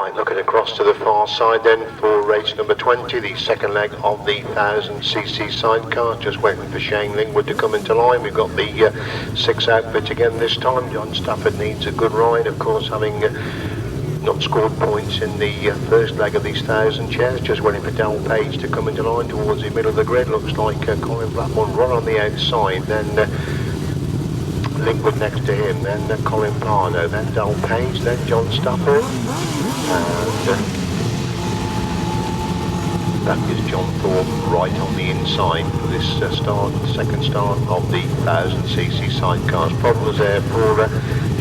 Right, looking across to the far side then for race number 20, the second leg of the 1000cc sidecar. Just waiting for Shane Lingwood to come into line. We've got the 6 outfit again this time. John Stafford needs a good ride, of course, having not scored points in the first leg of these 1000 chairs. Just waiting for D.Page to come into line towards the middle of the grid. Looks like Colin Blackburn right on the outside, then Lingwood next to him, then Colin Pardoe, then D.Page, then John Stafford, and that is John Thorpe right on the inside for this second start of the 1000cc sidecars. Problems there for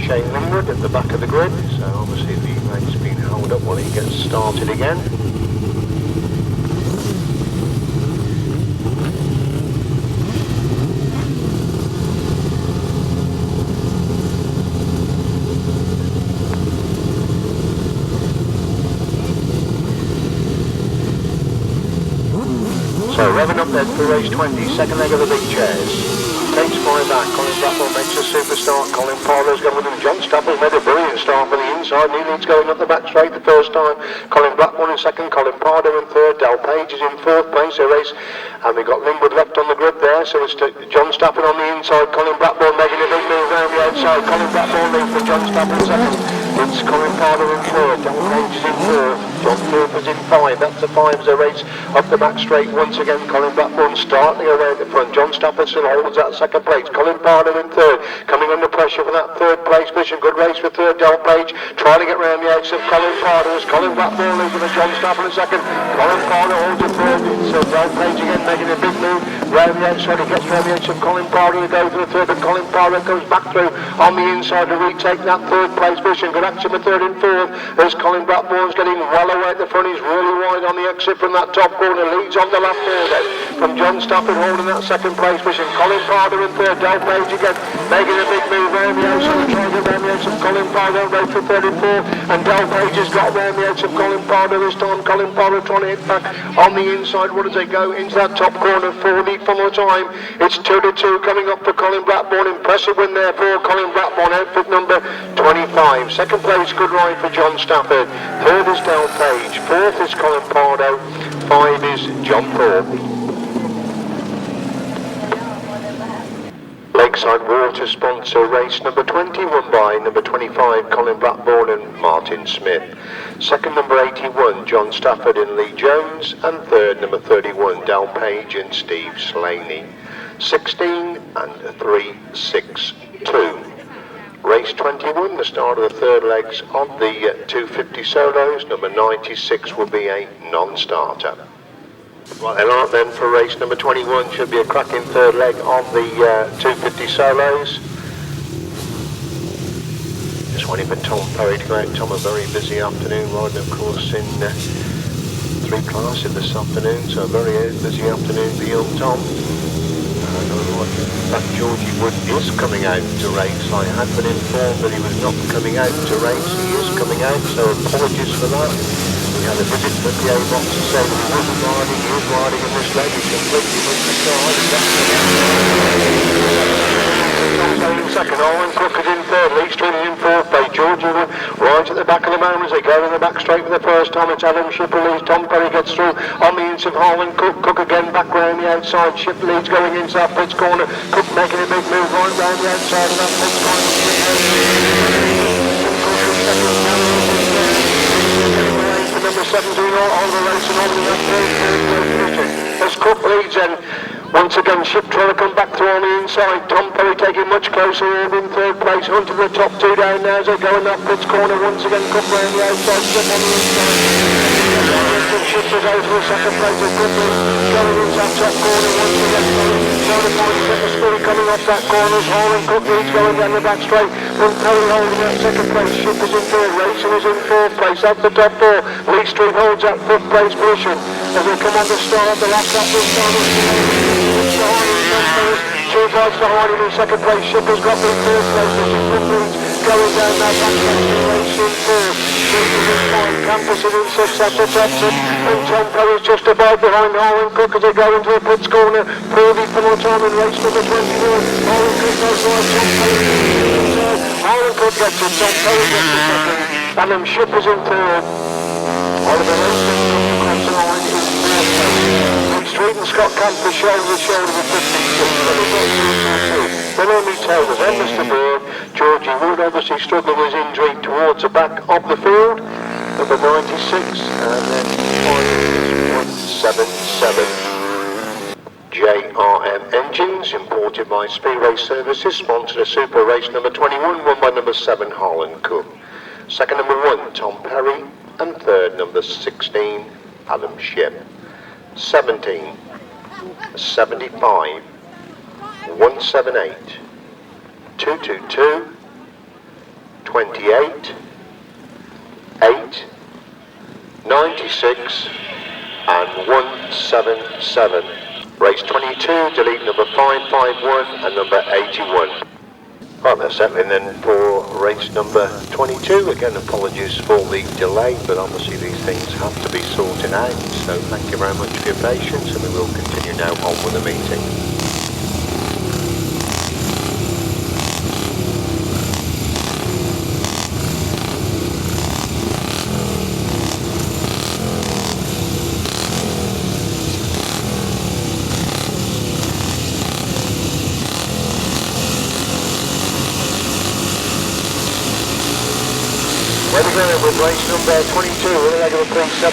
Shane Lingwood at the back of the grid, so obviously the rate's been held up while he gets started again. So revving up then for race 20, second leg of the big chairs. Takes 5 back, Colin Blackburn makes a super start, Colin Pardoe's going with him, John Stafford made a brilliant start for the inside, and he leads going up the back straight the first time. Colin Blackburn in second, Colin Pardoe in third, D.Page is in fourth place, a race, and we've got Lingwood left on the grid there, so it's John Stafford on the inside, Colin Blackburn making a big move round the outside, Colin Blackburn leads for John Stafford second, it's Colin Pardoe in third, D.Page is in fourth, John Thorpe is in 5, that's the 5 as a race up the back straight once again. Colin Blackburn starting away at the front, John Stafford still holds that second place, Colin Pardoe in third, coming under pressure for that third place position, good race for third, D.Page trying to get round the outs of Colin Pardoe as Colin Blackburn leads with John Stafford in second, Colin Pardoe holds in third, so D.Page again making a big move round the outside, he gets round the outs of Colin Pardoe to go for the third, but Colin Pardoe goes back through on the inside to retake that third place position, good action for third and fourth as Colin Blackburn's getting well away at the front, he's really wide on the exit from that top corner, leads on the left there from John Stafford holding that second place position, Colin Pardoe in third, D.Page again making a big move round the outside, trying to get round the outs of Colin Pardoe, road for third and fourth, and D.Page has got round the outs of Colin Pardoe this time, Colin Pardoe trying to hit back on the inside, what does they go into that top corner for the final time, it's 2-2 coming up for Colin Blackburn, impressive win there for Colin Blackburn, outfit number 25, second place good ride for John Stafford, third is D.Page, fourth is Colin Pardoe, 5 is John Thorpe. Lakeside Water sponsor race number 20, won by number 25 Colin Blackburn and Martin Smith. Second number 81 John Stafford and Lee Jones, and third number 31 D.Page and Steve Slaney. 16 and 3, 6, 2. Race 21, the start of the third legs of the 250 solos. Number 96 will be a non-starter. Right, they're on then for race number 21, should be a cracking third leg of the 250 solos. Just waiting for Tom Perry to go out. Tom, a very busy afternoon, riding of course in 3 classes this afternoon, so a very busy afternoon for young Tom. In fact, Georgie Wood is coming out to race. I had been informed that he was not coming out to race. He is coming out, so apologies for that. We had a visit to the PA box to say that he wasn't riding, he is riding in this leg, he's completely missed the start. In second, Owen Cook is in third, Lee Street is in fourth place, Georgie Wood right at the back of the moment as they go in the back straight for the first time. It's Adam Shipper leads, Tom Perry gets through on the inside of Holland, Cook again back round the outside, Shipper leads going into that pits corner, Cook making a big move right round the outside of that pits corner. Number 17 all the race and all the position. As Cook leads and once again Ship trying to come back through on the inside, Tom Perry taking much closer in third place, hunting the top 2 down now as they go in that pits corner, once again Cook round the outside, Ship on the inside. Ship to go for the second place as Cook going into that top corner once again, trying to find Ship coming off that corner as Holland Cook leads going down the back straight, and Perry holding that second place, Ship is in third, Rachel is in fourth place, that's the top 4, Lee Street holds that 5th place position as they come on the start, the last lap this time. 2 points behind him in second place, Shipper's got the 3rd place, going down that back race in 4th, Shipper's in 5, Campus is in 6th, that's the top 6, and Tom Perry's just about behind Holland Cook as they go into the pits corner, for the final time in race number 21, Holland Cook goes right, Tom Perry, Holland Cook gets it, Tom Perry gets it second, and then Shipper's in 3rd. Oliver Racing across the line in 4th place. Street and Scott Camper shoulder to shoulder with 56. Then only Taylor, then Mr. Bird. Georgie Wood obviously struggling with his injury towards the back of the field. Number 96, and then 177. JRM Engines, imported by Speedway Services, sponsored a Super Race number 21, won by number 7, Harlan Cook. Second, number 1, Tom Perry, and third, number 16, Adam Ship. 17, 75, 178, 222, 28, 8, 96, and 177. Race 22, delete number 551 and number 81. Right, they're settling then for race number 22. Again, apologies for the delay, but obviously these things have to be sorted out. So thank you very much for your patience, and we will continue now on with the meeting. Where we go with race number 22, with a leg of a 375,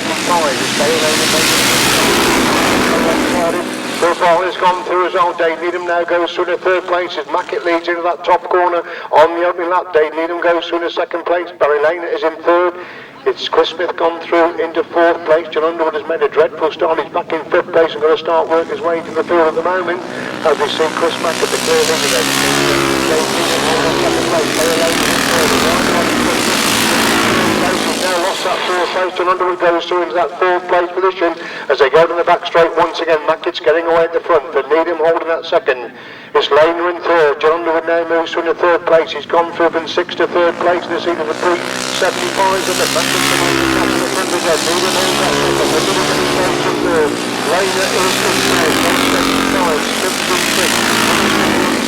so far it's gone through as well. Dave Needham now goes through the 3rd place as Mackett leads into that top corner on the opening lap. Dave Needham goes through the 2nd place, Barry Lane is in 3rd. It's P.Smith gone through into 4th place. John Underwood has made a dreadful start. He's back in 5th place and going to start working his way into the field at the moment. As we see Chris Mackett, the clear leader then. Dave Needham holding 2nd place, Barry Lane is in 3rd. Now lost that 4th place. John Underwood goes through into that 4th place position as they go down the back straight once again. Mackett's getting away at the front, but Needham holding that 2nd. It's Laner in 3rd. John Underwood now moves through in the 3rd place. He's gone through from 6th to 3rd place in the seat of the 375s, and the Mackett's the one that's in the front again. Needham holds that 2nd. The middle of the 3rd. Laner is in 3rd. 175. Smith in 6th.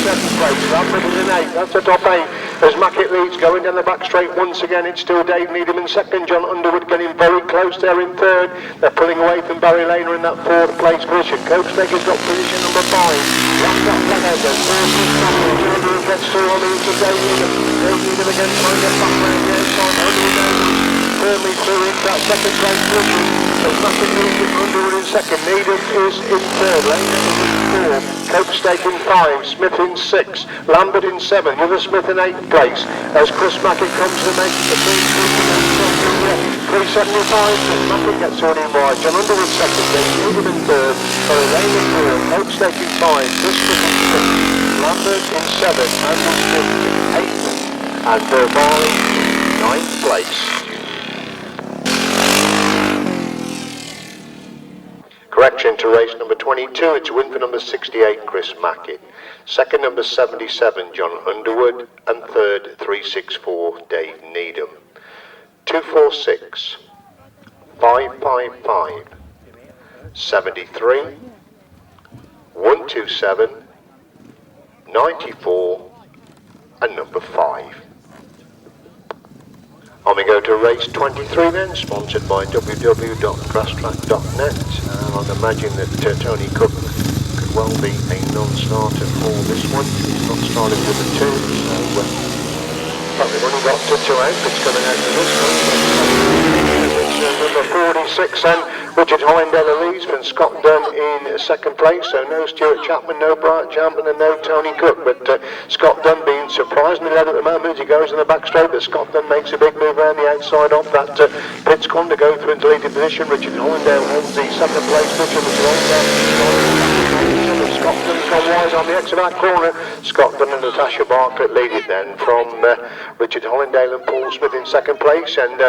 7th place. Lambert is in 8th. That's the top 8. As Mackett leads going down the back straight once again, it's still Dave Needham in 2nd. John Underwood getting very close there in 3rd. They're pulling away from Barry Laner in that 4th place position. Copenhagen's got position number 5. Last up Fenland. Underwood gets through on the inside. Dave Needham. Dave Needham again trying to get back around the outside. Underwood firmly through into that 2nd place position. As Mackett leads it, Underwood in 2nd. Needham is in 3rd. Laner is in 4th. Copenhagen in 5. Smith in 6. Lambert in 7. You're Smith in 8th place as Chris Mackett comes to make the 375. Mackett gets on in wide. John Underwood 2nd, Dave Needham in 3rd, Barry Lane in 4th, Copenhagen in 5, Chris Smith in 6th, Lambert in 7th, Andrew Smith in 8th, and Barley in 9th place. Correction to race number 22, it's a win for number 68, Chris Mackett. 2nd, number 77, John Underwood, and 3rd, 364, Dave Needham. 246, 555, 73, 127, 94, and number 5. On we go to race 23 then, sponsored by www.grasstrack.net. I'd imagine that Tony Cook could well be a non-starter for this one. He's not started with the 2, so but we've only got 2 outfits coming out of this one. Number 46 then, Richard Hollingdale leads from Scott Dunn in 2nd place, so no Stuart Chapman, no Brian Champion and no Tony Cook, but Scott Dunn being surprisingly led at the moment as he goes in the back straight, but Scott Dunn makes a big move around the outside of that pit's gone to go through into leading position. Richard Hollingdale holds the 2nd place position, Richard Hollingdale, Scott Dunn's gone wide on the exit of that corner. Scott Dunn and Natasha Bartlett lead it then from Richard Hollingdale and Paul Smith in 2nd place, and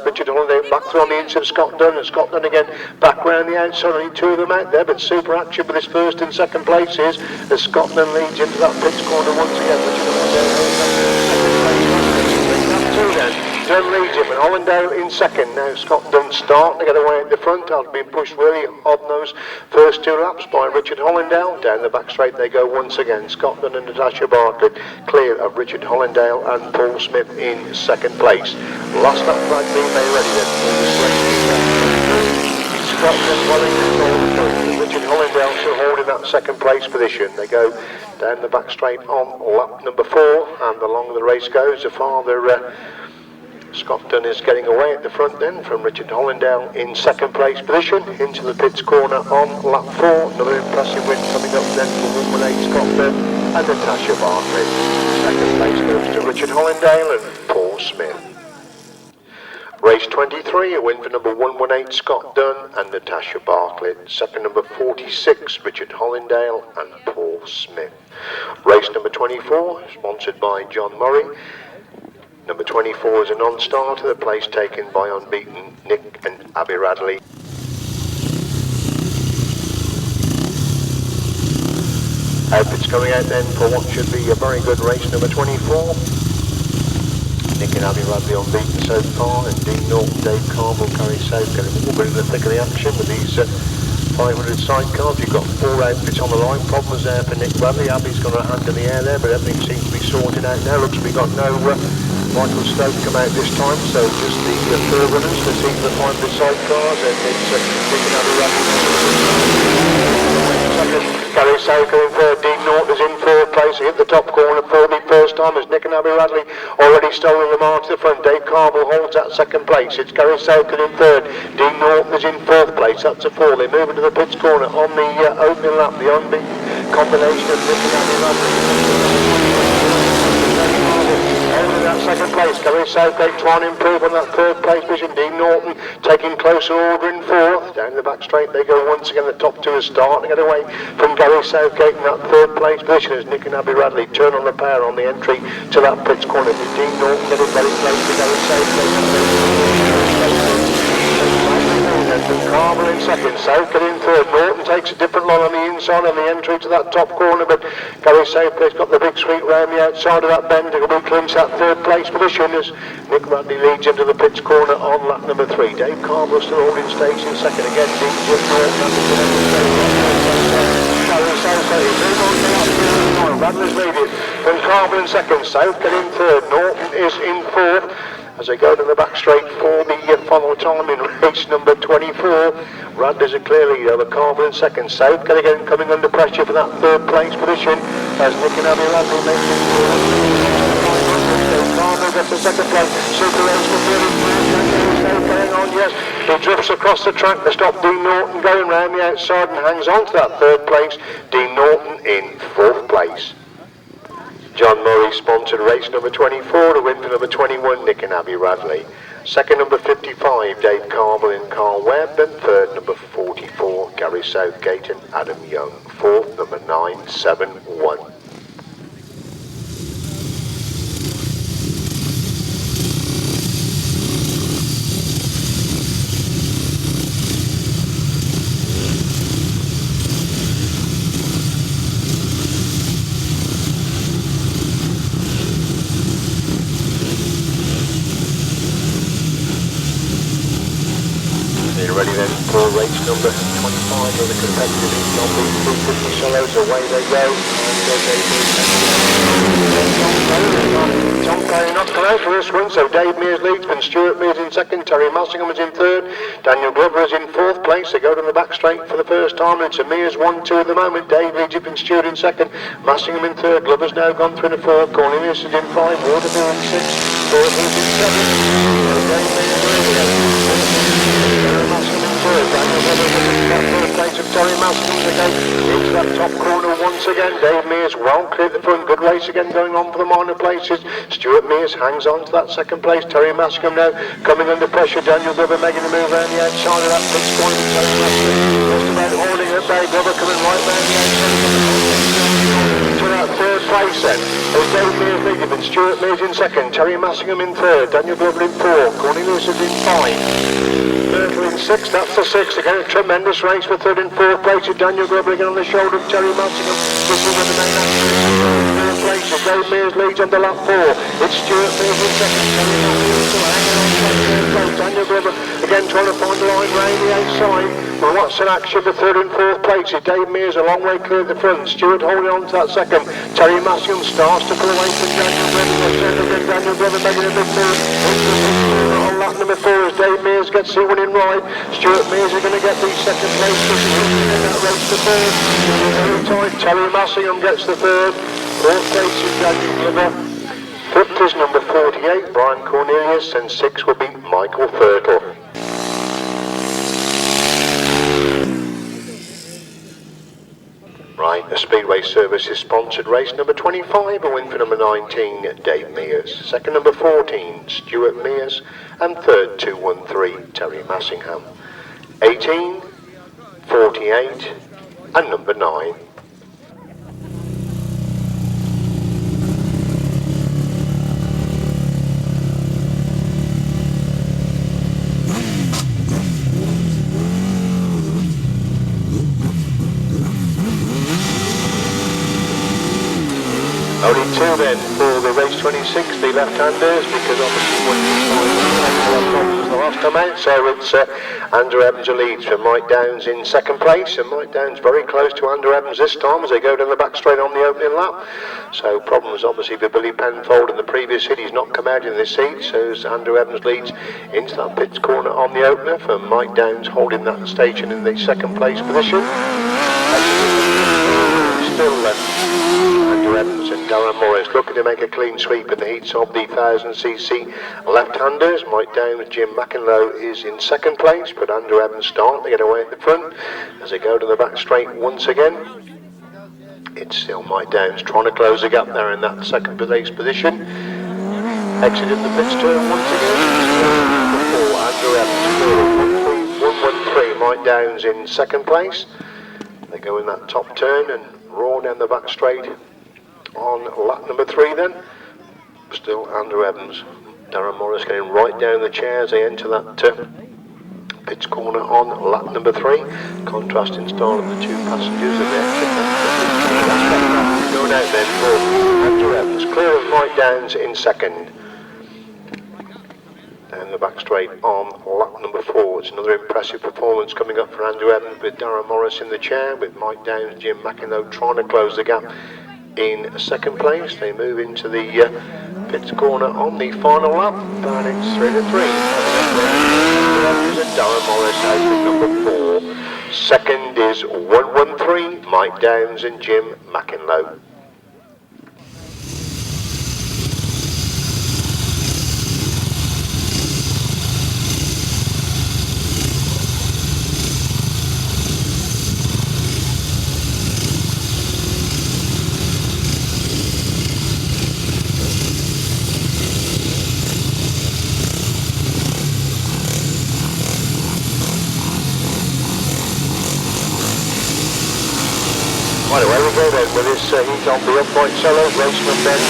Richard Hollingdale back through on the inside of Scott Dunn, and Scott Dunn again back round the outside. Only 2 of them out there, but super action for this 1st and 2nd places as Scott Dunn leads into that pitch corner once again. Richard Hollingdale holds that 2nd place. Then Dunn leads him, and Hollingdale in second. Now S.Dunn starting to get away at the front after being pushed really hard in those first 2 laps by Richard Hollingdale. Down the back straight they go once again. S.Dunn and B.Bartlett clear of Richard Hollingdale and P.Smith in second place. Last lap flag being made ready then. S.Dunn Wellington, Richard Hollingdale still holding that second place position. They go down the back straight on lap number 4, and the longer the race goes, the farther S.Dunn is getting away at the front then from Richard Hollingdale in second place position into the pits corner on lap 4. Another impressive win coming up then for 118 S.Dunn and Natasha Bartlett. Second place goes to Richard Hollingdale and P.Smith. Race 23, a win for number 118 S.Dunn and Natasha Bartlett. Second number 46, Richard Hollingdale and P.Smith. Race number 24, sponsored by John Murray. Number 24 is a non-starter, the place taken by unbeaten Nick and A.Radley. Outfits coming out then for what should be a very good race number 24. Nick and A.Radley unbeaten so far, and D.Norton, D.Carvill carry south, getting a little bit in the thick of the action with these 500 sidecars. You've got 4 outfits on the line. Problems there for N.Radley. Abby's got a hand in the air there, but everything seems to be sorted out now. Looks like we've got no M.Stote come out this time, so just the 4 runners to see the 500 sidecars, and it's Nick and A.Radley. Gary South in third, D.Norton is in 4th place, he hit the top corner for the first time as Nick and A.Radley already stolen the mark to the front. D.Carvill holds that second place, it's Gary South in 3rd, D.Norton is in 4th place, that's a 4. They move into the pits corner on the opening lap, the unbeaten combination of Nick and A.Radley. Holding that second place, Gary Southgate trying to improve on that 3rd place position. D.Norton taking closer order in 4th. Down the back straight they go once again. The top 2 is starting to get away from Gary Southgate in that 3rd place position as Nick and A.Radley turn on the power on the entry to that pits corner. D.Norton getting very close to Gary Southgate. Carver in second, Southgate in 3rd. Norton takes a different line on the inside on the entry to that top corner, but Gary Southgate's got the big sweep round the outside of that bend to clinch that 3rd place position as Nick Radley leads into the pits corner on lap number 3. Dave Carver still holding stakes in second again. Radley's leading from Carver in second, Southgate in 3rd, Norton is in 4th. As they go to the back straight for the final time in race number 24. Radley's a clear lead over Carver in second. Southgate again coming under pressure for that 3rd place position as Nick and A.Radley makes it Carver gets the second place. Super race for 34. Going on, yes. He drifts across the track to stop D.Norton going round the outside and hangs on to that 3rd place. D.Norton in 4th place. John Murray sponsored race number 24, to win for number 21, Nick and A.Radley. Second number 55, D.Carvill and K.Webb, and 3rd number 44, Gary Southgate and A.Young. 4th number 971. Ready then for race number 25 of the competitive non-B 250 solos. Away they go. Tom Perry not come out for this one, so Dave Mears leads, and Stuart Mears in second. Terry Massingham is in 3rd. Daniel Glover is in 4th place. They go down the back straight for the first time, and it's a Mears 1-2 at the moment. Dave leads up and Stuart in second. Massingham in 3rd. Glover's now gone through the 4th. Cornelius is in 5. Waterville in 6. Thorpe is in 7. Place of Terry Massingham again into that top corner once again. Dave Mears well cleared the front. Good race again going on for the minor places. Stuart Mears hangs on to that second place. Terry Massingham now coming under pressure. Daniel Glover making a move around the outside of that pit point. Terry Massingham just about holding it back. Glover coming right round the outside to that 3rd place then. There's Dave Mears leading and Stuart Mears in second. Terry Massingham in 3rd. Daniel Glover in 4th. Cornelius is in 5. Myrtle in 6th, that's the 6th. Again, a tremendous race for 3rd and 4th place with Daniel Glover again on the shoulder of Terry Massingham. This is the main places. D.Morris leads on the lap 4. It's Stuart Mears in second. Daniel Glover again trying to find the line round the outside. Well, what's an action for third and fourth places? D.Morris a long way clear at the front. Stuart holding on to that second. Terry Massey starts to pull away from Daniel Glover. Daniel Glover making a big move. On lap number 4 as D.Morris gets it winning right. Stuart Mears is going to get the second place in that race to third. Terry Massey gets the third. Fourth place is Daniel Glover. Fifth is number 48, Brian Cornelius, and 6 will be Michael Fertile. Right, the Speedway Services sponsored race number 25, a win for number 19, Dave Mears. Second, number 14, Stuart Mears, and third, 213, Terry Massingham. 18, 48, and number 9. Only 2 then for the race 26, the left-handers, because obviously one was the last time out, so it's Andrew Evans who leads for Mike Downs in second place, and Mike Downs very close to Andrew Evans this time as they go down the back straight on the opening lap. So problems obviously for Billy Penfold in the previous heat, he's not come out in this heat, so as Andrew Evans leads into that pits corner on the opener for Mike Downs holding that station in the second place position. Still Andrew Evans and Darren Morris looking to make a clean sweep in the heats of the 1000cc left-handers. Mike Downs, J.Mankelow is in second place, but Andrew Evans starting to get away at the front as they go to the back straight once again. It's still Mike Downs trying to close the gap there in that second place position. Exited the pits turn once again. Andrew Evans 113, Mike Downs in second place. They go in that top turn and roar down the back straight on lap number 3 then. Still Andrew Evans, Darren Morris getting right down the chair as they enter that pits corner on lap number 3. Contrasting style of the 2 passengers and the going out then for Andrew Evans, clear of Mike Downs in second. Down the back straight on lap number 4. It's another impressive performance coming up for Andrew Evans with Darren Morris in the chair, with Mike Downs, J.Mankelow trying to close the gap in second place. They move into the pits corner on the final lap, and it's 3-3. And Darren Morris out with number 4. Second is 113, Mike Downs and J.Mankelow. Right, away we go then with this heat on the upright cellos, race number 27.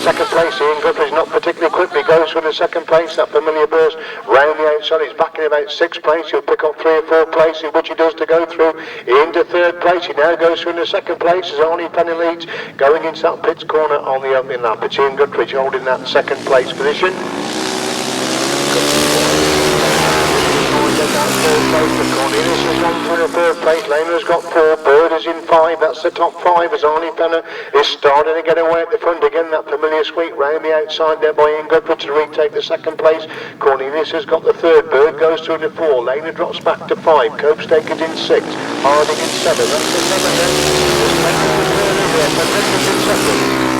Second place, Ian Guthrie is not particularly quick, he goes for the second place, that familiar burst round the outside, he's back in about 6th place, he'll pick up 3 or 4 places, which he does to go through into 3rd place. He now goes through in the second place as Arnie Penny leads, going into that pits corner on the opening lap. It's Ian Guthrie holding that second place position. Cornelius is on for the 3rd place, Lehner's got 4, Bird is in 5, that's the top 5 as Arnie Penner is starting to get away at the front again, that familiar sweep round the outside there by Ian Guthrie to retake the 2nd place. Cornelius has got the 3rd, Bird goes through to 4, Lehner drops back to 5, Copestake is in 6, Harding in 7, that's the 7th then,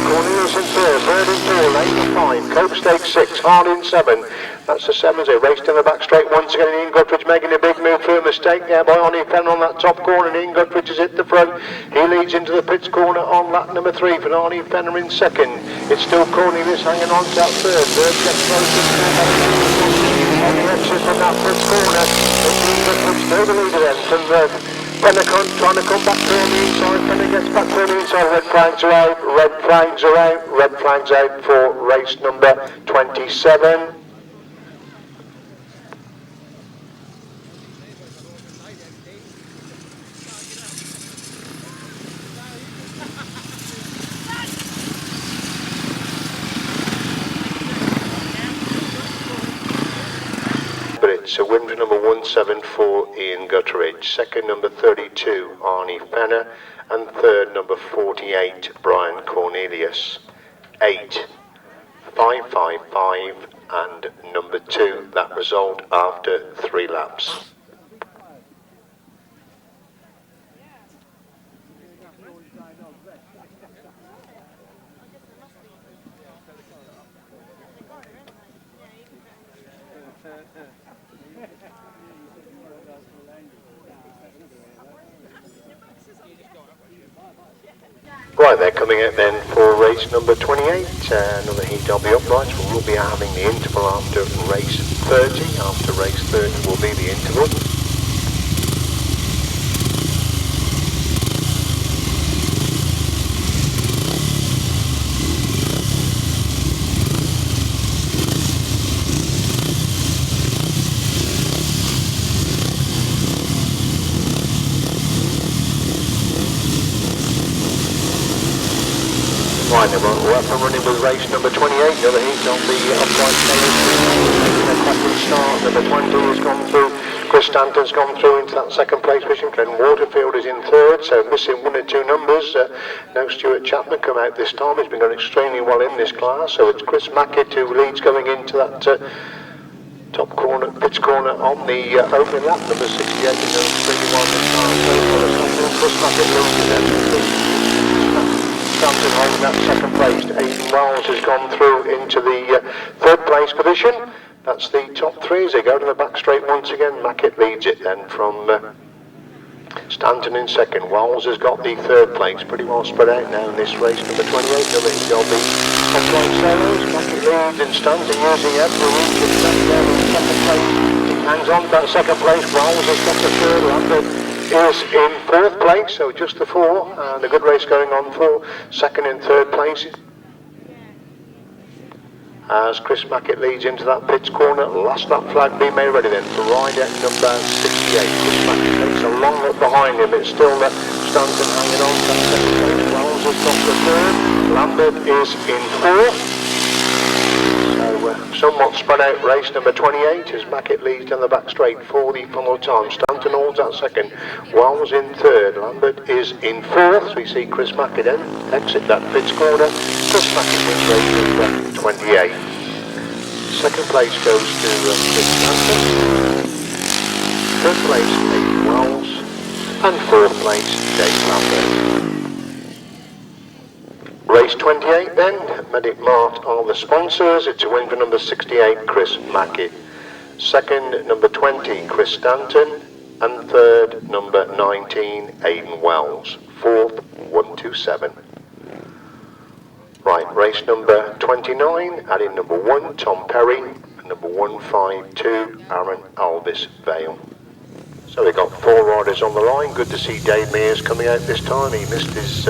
Cornelius in 3rd, Bird in 4, Lehner 5, Copestake 6, Harding 7. That's the 7 as they race down the back straight once again. Ian Guthrie making a big move through a mistake there by Arnie Penn on that top corner, and Ian Guthrie is at the front. He leads into the pits corner on lap number 3 for Arnie Penn in second. It's still Cornelius hanging on to that 3rd. Bird gets close on the exit from that pits corner. Ian Guthrie still the leader then from Penner trying to come back through on the inside. Penner gets back through on the inside. Red flags are out. Red flags are out. Red flags out for race number 27. it's a win for number 174, Ian Gutteridge. Second, number 32, Arnie Fenner. And third, number 48, Brian Cornelius. 8, 5, 5, 5, and number 2. That result after 3 laps. Right, they're coming out then for race number 28, another heat of the uprights. We will be having the interval after race 30. After race 30 will be the interval. Right, we're up and running with race number 28, the other heat on the upright tails. A cracking start. Number 20 has gone through, Chris Stanton's gone through into that second place position. Glenn Waterfield is in third, so missing 1 or 2 numbers. No Stuart Chapman come out this time. He's been going extremely well in this class, so it's Chris Mackett who leads going into that top corner, pits corner on the opening lap. Number 68 is going pretty well this time. So Chris Mackett leads Stanton holding that second place. Aidan Wells has gone through into the third place position. That's the top 3 as they go to the back straight once again. Mackett leads it then from Stanton in second. Wells has got the third place. Pretty well spread out now in this race. Number 28, the lead will be upright sailors. Mackett leads and Stanton using every inch of that in second place. He hangs on to that second place. Wells has got the third. Lambert is in fourth place, so just the 4, and a good race going on for second and third places. As Chris Mackett leads into that pits corner, last lap flag being made ready then for rider number 68. Chris Mackett takes a long look behind him, it's still Stanton hanging on to that second place. Wells has got the third, Lambert is in fourth. Somewhat spread out race number 28 as Mackett leads down the back straight for the final time. Stanton holds that second, Wells in third, Lambert is in fourth. We see Chris Mackett then exit that pits corner. Chris Mackett wins race number 28. Second place goes to Chris Stanton. Third place, Aidan Wells. And fourth place, Dave Lambert. Race 28 then, Medic Mart are the sponsors. It's a win for number 68, Chris Mackett. Second, number 20, Chris Stanton. And third, number 19, Aidan Wells. Fourth, 127. Right, race number 29, adding number 1, Tom Perry. And number 152, Aaron Alvis Vale. So we've got 4 riders on the line. Good to see Dave Mears coming out this time. He missed his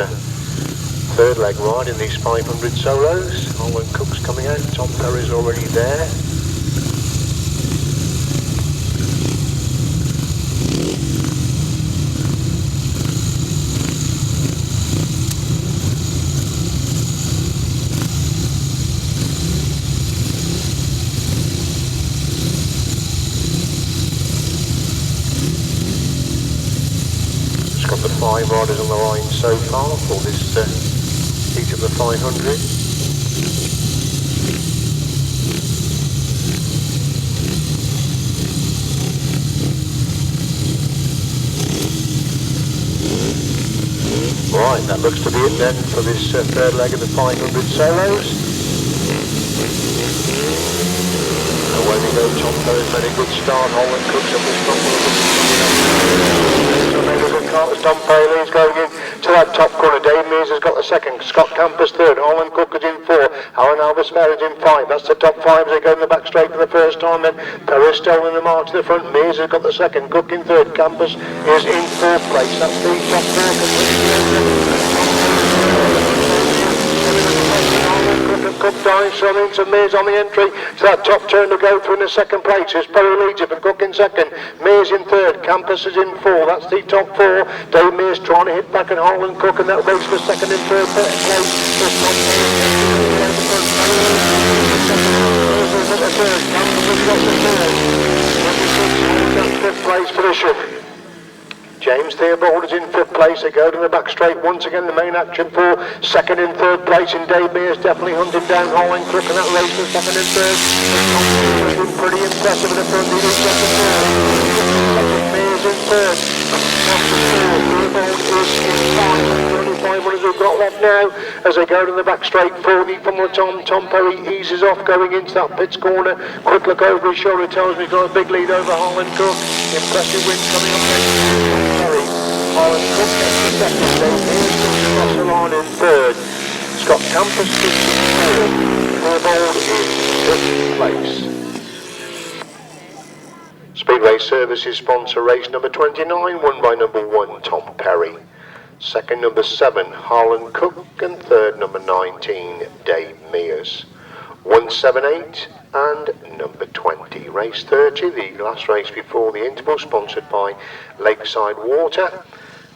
third leg ride in these 500 solos. Holland Cook's coming out, Tom Perry's already there. Just got the 5 riders on the line so far for this heat of the 500. Right, that looks to be it then for this third leg of the 500 solos. Away we go, Tom Perry's made a good start. Holland Cook's up this top. Tom Perry leads going in to that top corner. Dave Mears has got the second. Scott Campus third. Holland Cook is in 4. Aaron Alvis Vale is in 5. That's the top 5 as they go in the back straight for the first time. Then Perry still in the march to the front. Mears has got the second. Cook in third. Campus is in 4th place. That's the top 4. Cook dives from into Mears on the entry to that top turn to go through in the second place. Here's Perry leads it, but Cook in second. Mears in third. Campus is in 4. That's the top 4. Dave Mears trying to hit back and Holland Cook, and that race for second and third place. fifth place position. James Theobald is in fifth place. They go to the back straight once again. The main action for second and third place in Dave Mears, definitely hunting down Holland Crook in that race for second and third. It's been pretty impressive in the front. He is second Mears in third. Theobald is in five. Only 5 runners we've got left now as they go to the back straight for the from the Tom Perry eases off going into that pits corner. Quick look over his shoulder tells me he's got a big lead over Holland Cook. Impressive win coming up next. Holland Cook gets the second, Dave Mears across the line in third. Scott Campus is in fourth. Theobald in fifth place. Speedway Services sponsor race number 29, won by number 1 Tom Perry. Second number 7 Holland Cook and third number 19 Dave Mears. 178 and number 20. Race 30, the last race before the interval, sponsored by Lakeside Water.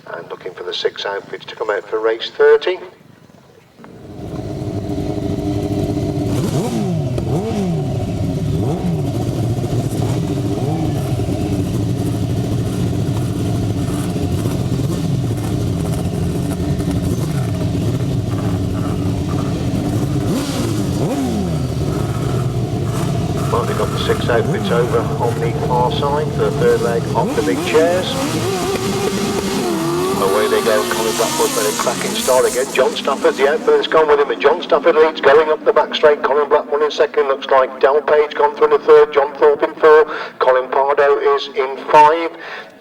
And looking for the 6 outfits to come out for race 30. They've got the 6 outfits over on the far side for the third leg of the big chairs. Away they go, Colin Blackwood made a cracking start again. John Stafford, the outfit has gone with him, and John Stafford leads going up the back straight. Colin Blackwood in second, looks like D.Page gone through in the third, John Thorpe in 4, Colin Pardoe is in 5.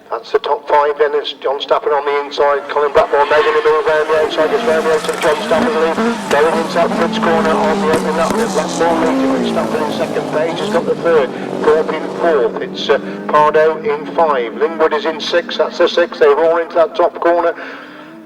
That's the top 5 then. It's John Stafford on the inside, Colin Blackmore making a move round the outside, gets round the outside, John Stafford lead, going into that Fritz corner on the opening up, Blackmore leading, Stafford in second, Page has got the third, Thorpe in fourth, it's Pardoe in 5, Lingwood is in 6, that's the 6, they roll into that top corner.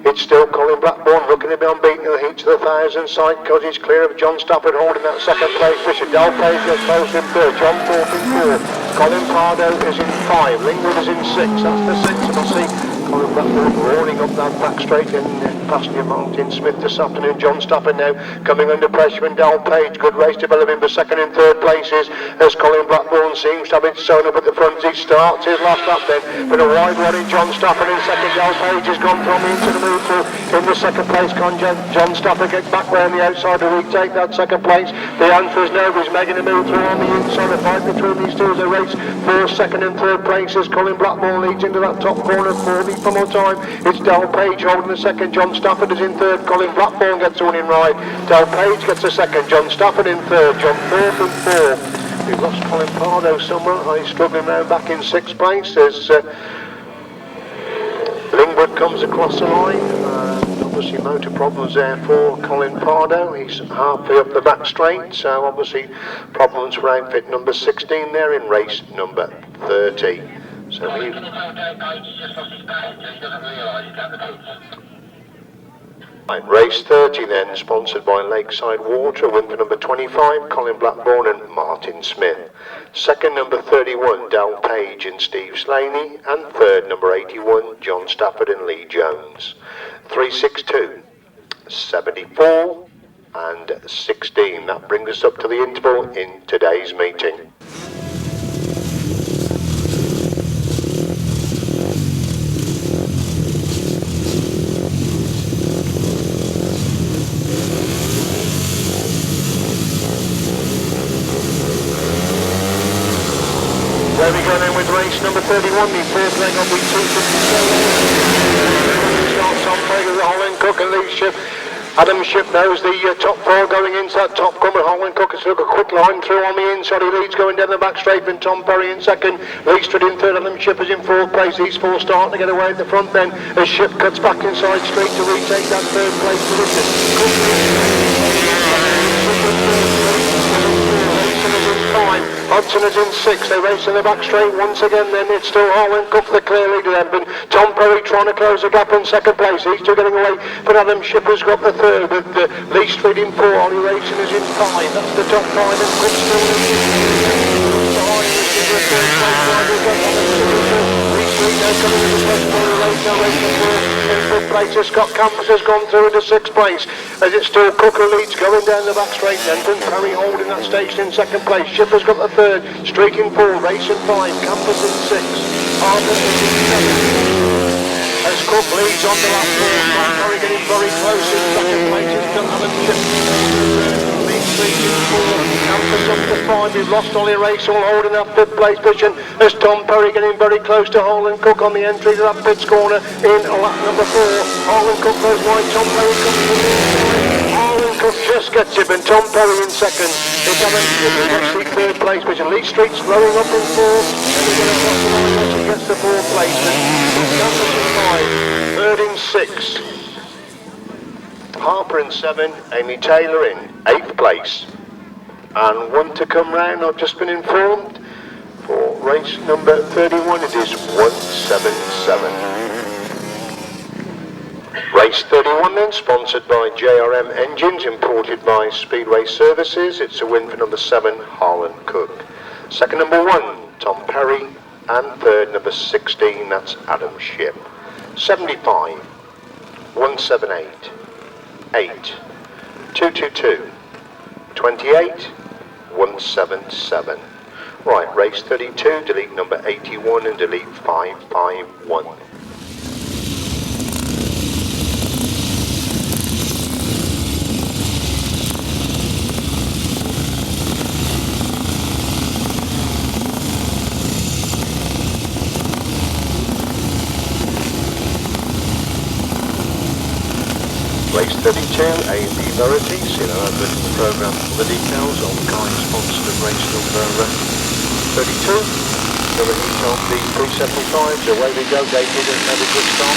It's still Colin Blackburn looking to be unbeaten in the heat to the 1,000 side because he's clear of John Stafford holding that second place position. D.Page gets close in third, John Thorpe in 4, Colin Pardoe is in 5, Lingwood is in 6, that's the 6, and we'll see Colin Blackburn roaring up that back straight in passenger Martin Smith this afternoon. John Stafford now coming under pressure and D.Page, good race developing for second and third places as Colin Blackburn seems to have it sewn up at the front. He starts his last lap then, but a wide run in John Stafford in second. D.Page has gone from into the move through in the second place. John Stafford gets back round the outside to retake that second place. The answer is no, he's making a move through on the inside. A fight between these two as they race for second and third places. Colin Blackburn leads into that top corner for the more time. It's D.Page holding the second, John Stafford is in third, Colin Blackburn gets the winning ride. D.Page gets the second, John Stafford in third, John Thorpe in fourth. We've lost Colin Pardoe somewhere, he's struggling now back in 6th place as Lingwood comes across the line. Obviously motor problems there for Colin Pardoe, he's halfway up the back straight, so obviously problems for outfit number 16 there in race number 30. So right, race 30 then, sponsored by Lakeside Water, win for number 25, Colin Blackburn and Martin Smith. Second, number 31, D.Page and Steve Slaney, and third, number 81, John Stafford and Lee Jones. 362, 74 and 16. That brings us up to the interval in today's meeting. There we go then with race number 31, the fourth leg of week 2. Starts on play with Holland Cook and Lee Ship. Adam Ship knows the top 4 going into that top corner. Holland Cook has took a quick line through on the inside. He leads going down the back straight, and Tom Perry in second. Lee Street in third. Adam Ship is in 4th place. These 4 starting to get away at the front then as Ship cuts back inside straight to retake that 3rd place position. Hudson is in 6th, they race in the back straight once again then, it's still Holland Cook the clear leader then, but Tom Perry trying to close the gap in 2nd place, these two getting away, but Adam Shipper's got the 3rd with Lee Street in 4, Ollie Racing is in 5, that's the top 5 and Cook still in 5th place as Scott Campus has gone through into 6th place as it's still Cook who leads going down the back straight then, and Perry holding that station in 2nd place, Shipper's got the 3rd, Street in 4, Racing 5, Campus in 6. Harper is in 7th. As Cook leads on the lap 4, Tom Perry getting very close in second place. He's got Alan Chip. Lead 3 in 4. Campus up to 5. We've lost Ollie Race all holding that 5th place position. As Tom Perry getting very close to Holland Cook on the entry to that pits corner in lap number 4. Holland Cook goes wide. Tom Perry comes to the inside. Holland Cook just gets him and Tom Perry in second. It's Alan Chip who gets the 3rd place position. Lee Street's slowing up in 4th. And we're going to cross the line once he gets the 4th place. Campus in 5. 3rd in 6. Harper in 7. Amy Taylor in 8th place. And one to come round, I've just been informed. For race number 31, it is 177. Race 31 then, sponsored by JRM Engines, imported by Speedway Services. It's a win for number 7, Harlan Cook. Second, number 1, Tom Perry. And third, number 16, that's Adam Ship. 75, 178, 8, 222, 28, 177. Right, race 32, delete number 81 and delete 551. Race 32, A.B. Verity, see that I've written the programme for the details on the kind sponsor of race number 32. Another heat on the 375s, away we go. Dave Needham's made a good start.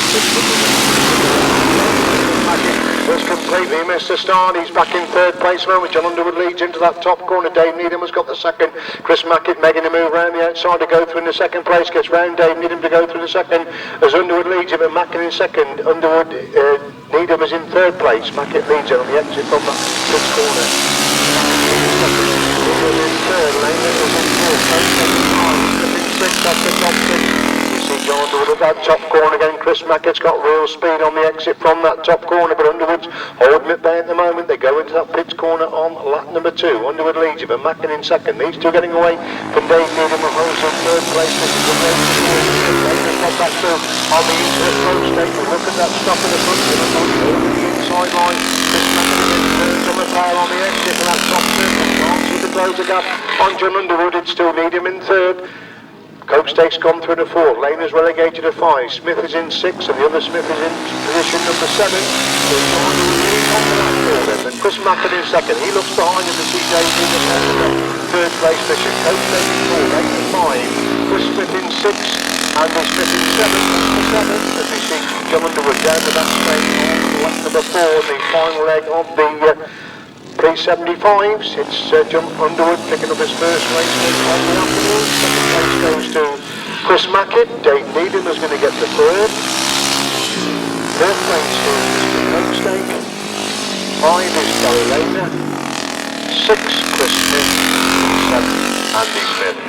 Just completely missed the start. He's back in 3rd place now with John Underwood leads into that top corner. Dave Needham has got the 2nd. Chris Mackett making a move round the outside to go through in the 2nd place. Gets round Dave Needham to go through the 2nd. As Underwood leads him and Mackett in 2nd. Underwood, Needham is in 3rd place. Mackett leads him on the exit from that 6th corner. Underwood in 3rd. Lane is in 4th. In 6th off the top 6. John Underwood at that top corner again. Chris Mackett's got real speed on the exit from that top corner, but Underwood's holding it there at the moment. They go into that pits corner on lap number 2. Underwood leads him and Mackett in 2nd. These two getting away from Dave Needham and Rose in 3rd place. This is the race back through on the inside road state. We look at that stop in the front of the inside line. Chris Mackett again turns on the tail on the exit for that top circle. Can't see the closer gap on John Underwood. It's still Needham in 3rd. Coke Stakes gone through to 4. Lane is relegated to 5. Smith is in 6, and the other Smith is in position number 7. And Chris Mackett in 2nd. He looks behind him to see Dave Needham in the 3rd place position. Coke Stakes in 4. Lane in 5. Chris Smith in 6. Andy Smith in 7. As we see John Underwood down to that straight on lap number 4. The final leg of the 375s. It's John Underwood picking up his first race win on the afternoon. 2nd place goes to Chris Mackett. Dave Needham is going to get the 3rd. 3rd place is Mr. Cokestake. 5 is Gary Lehner. 6 Chris Smith. 7 Andy Smith.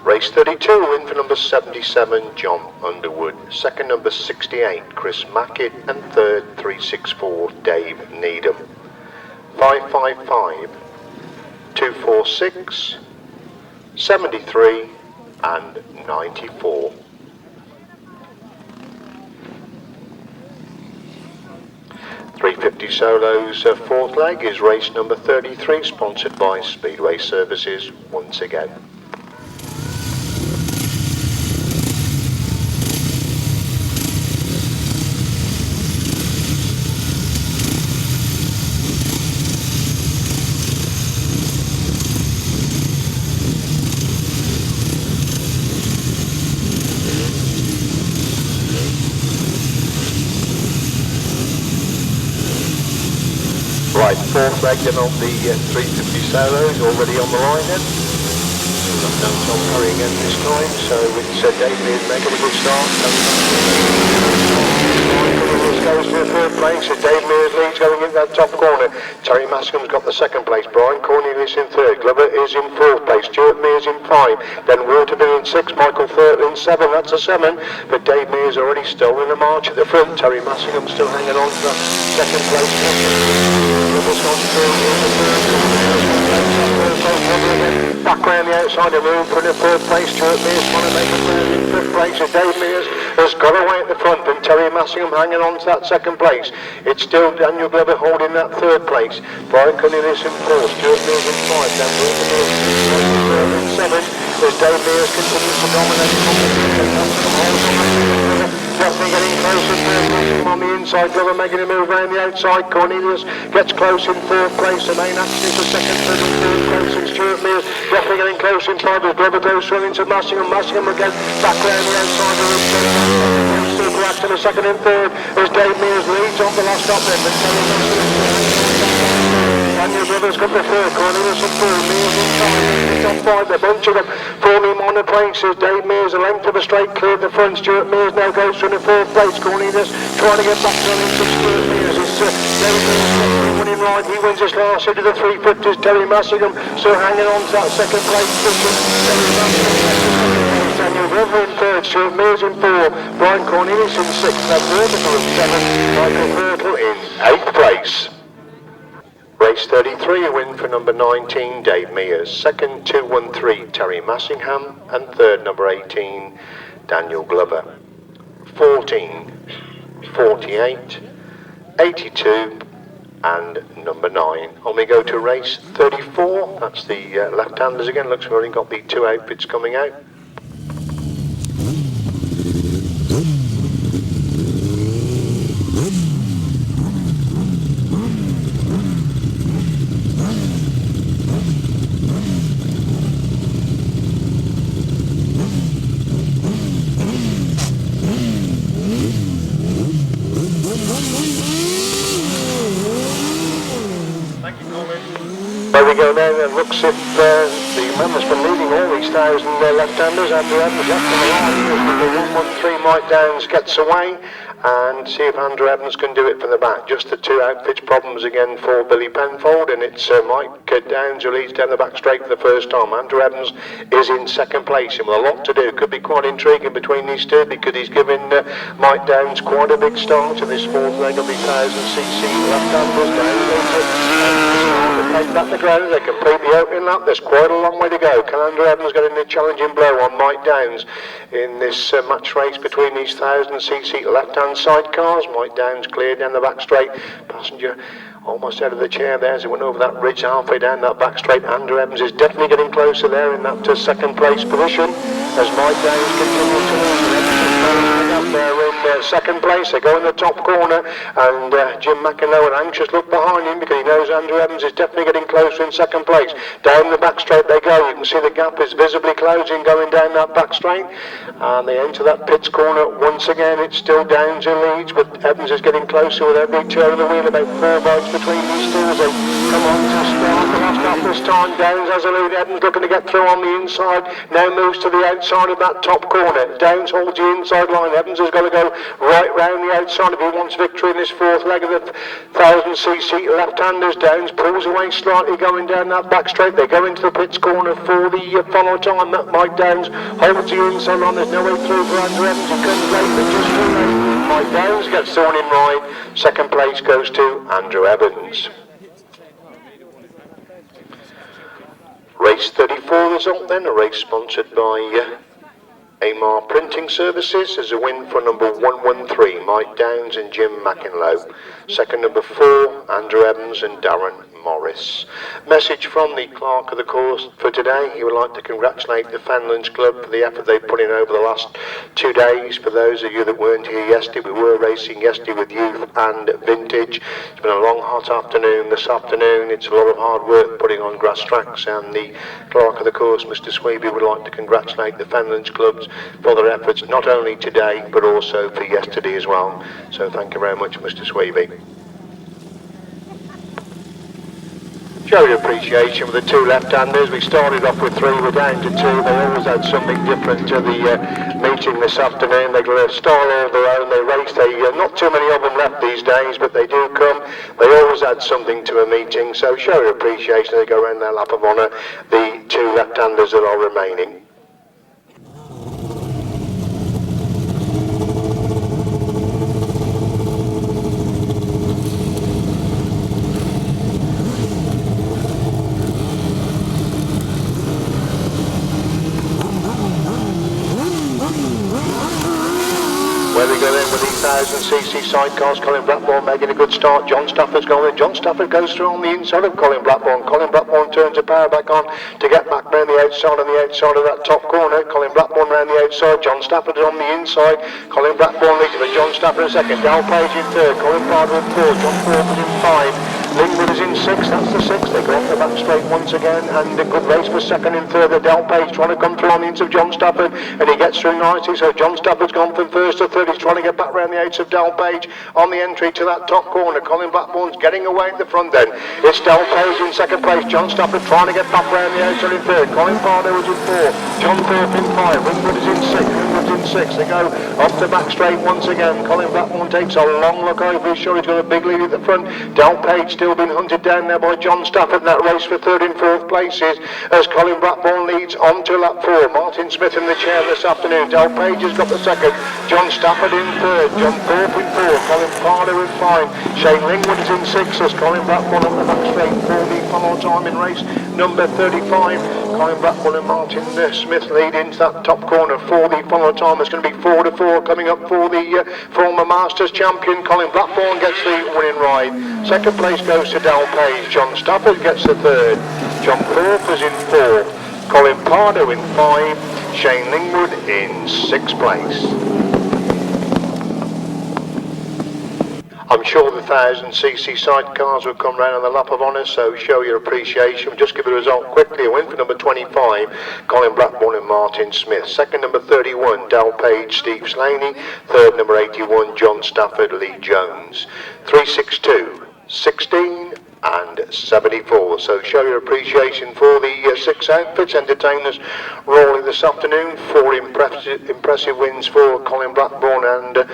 Race 32, win for number 77, John Underwood. 2nd, number 68, Chris Mackett. And 3rd, 364, Dave Needham. 555, 246, 73, and 94. .350 Solos 4th leg is race number 33, sponsored by Speedway Services once again. Right, 4th leg then on the 350 Solos, already on the line then. We've got no Tom Perry again this time, so it's Dave Mears making a good start. Goes to the 3rd place, so Dave Mears leads going into that top corner. Terry Mascom's got the 2nd place, Brian Cornelius in 3rd, Glover is in 4th place, Stuart Mears in 5, then Waterville in 6, Michael Thurtle in 7, that's a 7, but Dave Mears already stolen a march at the front. Terry Mascom still hanging on to that 2nd place. Glover's gone through in the 3rd, outside of move for the third place. Stuart Mears trying to make a move in fifth place. Dave Mears has got away at the front, and Terry Massingham hanging on to that second place. It's still Daniel Glover holding that third place. Brian Cornelius in fourth, Stuart Mears in five, then Wilson Mears in seventh, as Dave Mears continues to dominate the competition. Definitely getting close in third place on the inside. Glover making a move around the outside. Cornelius gets close in third place. The main action is the second, third and third place. And Stuart Mears definitely getting close in five as Glover goes through into Massingham. Massingham again back around the outside of the super action the second and third as Dave Mears leads on the last stop then. Daniel Glover's got the third. Cornelius in third. Mears in top five. A bunch of them forming on the places. Dave Mears a length of a straight clear the front. Stuart Mears now goes through the fourth place. Cornelius trying to get back to into Stuart Mears. It's Dave Mears winning right. He wins this last hit of the 350s. Terry Massingham still hanging on to that second place position. Daniel Glover in third. Stuart Mears in four. Brian Cornelius in sixth. Ned Vertical in seventh. Michael Vertical in eighth place. Race 33, a win for number 19, Dave Mears. Second, 213, Terry Massingham. And third, number 18, Daniel Glover. 14, 48, 82, and number 9. On we go to race 34. That's the left-handers again. Looks we've already got the two outfits coming out. There we go now, and looks if the man that's been leading all these 1,000 left-handers, Andrew Evans, left on the line, the 113 Mike Downs gets away, and see if Andrew Evans can do it from the back. Just the two outfits problems again for B.Penfold, and it's Mike Downs who leads down the back straight for the first time. Andrew Evans is in second place, and with a lot to do. Could be quite intriguing between these two, because he's given Mike Downs quite a big start to this fourth leg of the 1,000cc left-handers. Take back the ground, they complete the opening lap. There's quite a long way to go. Can Andrew Evans get in a challenging blow on Mike Downs in this match race between these 1,000cc left-hand side cars? Mike Downs cleared down the back straight. Passenger almost out of the chair there as he went over that ridge halfway down that back straight. Andrew Evans is definitely getting closer there in that second place position as Mike Downs continues to lose. They're in second place. They go in the top corner, and J.Mankelow, an anxious look behind him because he knows Andrew Evans is definitely getting closer in second place. Down the back straight they go. You can see the gap is visibly closing going down that back straight, and they enter that pits corner once again. It's still Downs who leads, but Evans is getting closer with every turn of the wheel. About 4 votes between these two as they come on to start the last lap this time. Downs has a lead. Evans looking to get through on the inside. Now moves to the outside of that top corner. Downs holds the inside line. Evans has got to go right round the outside if he wants victory in this fourth leg of the 1,000cc left-handers. Downs pulls away slightly going down that back straight. They go into the pits corner for the follow time. Mike Downs holds the inside line. There's no way through for Andrew Evans. He comes late, but just too late. Mike Downs gets thrown in right. Second place goes to Andrew Evans. Race 34 result then, a race sponsored by Amar Printing Services. Is a win for number 113, Mike Downs and J.Mankelow. Second, number 4, Andrew Evans and Darren Morris. Message from the clerk of the course for today. He would like to congratulate the Fenland Club for the effort they've put in over the last 2 days. For those of you that weren't here yesterday, we were racing yesterday with youth and vintage. It's been a long hot afternoon this afternoon. It's a lot of hard work putting on Grasstracks, and the clerk of the course, Mr. Sweeby, would like to congratulate the Fenland clubs for their efforts not only today but also for yesterday as well. So thank you very much, Mr. Sweeby. Showed appreciation with the two left-handers. We started off with 3, we're down to 2. They always had something different to the meeting this afternoon. They got a style all their own. They race. Not too many of them left these days, but they do come. They always add something to a meeting. So show your appreciation. They go around their lap of honour, the 2 left-handers that are remaining. 1000cc sidecars. Colin Blackburn making a good start. John Stafford's going in. John Stafford goes through on the inside of Colin Blackburn. Colin Blackburn turns the power back on to get back round the outside of that top corner. Colin Blackburn round the outside. John Stafford is on the inside. Colin Blackburn leads for John Stafford in second. D.Page in third. Colin Pardoe in fourth. John Crawford in 5. Lingwood is in 6, that's the 6, they go off the back straight once again, and a good race for second and third. The D.Page trying to come through on the inside of John Stafford, and he gets through nicely, so John Stafford's gone from first to third. He's trying to get back round the outs of D.Page on the entry to that top corner. Colin Blackburn's getting away at the front then. It's D.Page in second place, John Stafford trying to get back round the outside in third. Colin Pardoe is in 4, John Thorpe in 5, Lingwood is in 6, they go off the back straight once again. Colin Blackburn takes a long look over his shoulder, he's got a big lead at the front. D.Page still been hunted down there by John Stafford in that race for third and fourth places as Colin Blackburn leads on to lap 4. Martin Smith in the chair this afternoon. D.Page has got the second, John Stafford in third, John Thorpe in 4, Colin Pardoe in 5, Shane Lingwood is in 6 as Colin Blackburn on the back straight for the follow time in race number 35. Colin Blackburn and Martin Smith lead into that top corner for the follow time. It's going to be 4-4 coming up for the former Masters champion. Colin Blackburn gets the winning ride. Second place goes to D.Page. John Stafford gets the third. John Thorpe is in 4. Colin Pardoe in 5. Shane Lingwood in 6th place. I'm sure the 1000cc sidecars will come round on the lap of honour, so show your appreciation. We'll just give the result quickly. A win for number 25, Colin Blackburn and Martin Smith. Second, number 31, D.Page, S.Slaney. Third, number 81, John Stafford, L.Jones. 362, 16 and 74. So show your appreciation for the 6 outfits entertaining us rolling this afternoon. 4 impressive wins for Colin Blackburn and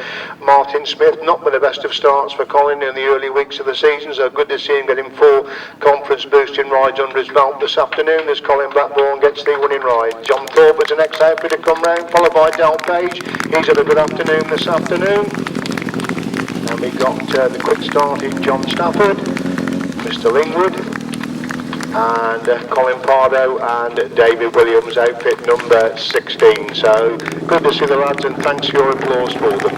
Martin Smith. Not been the best of starts for Colin in the early weeks of the season, so good to see him getting 4 conference boosting rides under his belt this afternoon as Colin Blackburn gets the winning ride. John Thorpe is the next outfit to come round, followed by D.Page. He's had a good afternoon this afternoon. And we got the quick start in John Stafford, Mr. Lingwood, and Colin Pardoe and David Williams, outfit number 16. So good to see the lads, and thanks for your applause for them.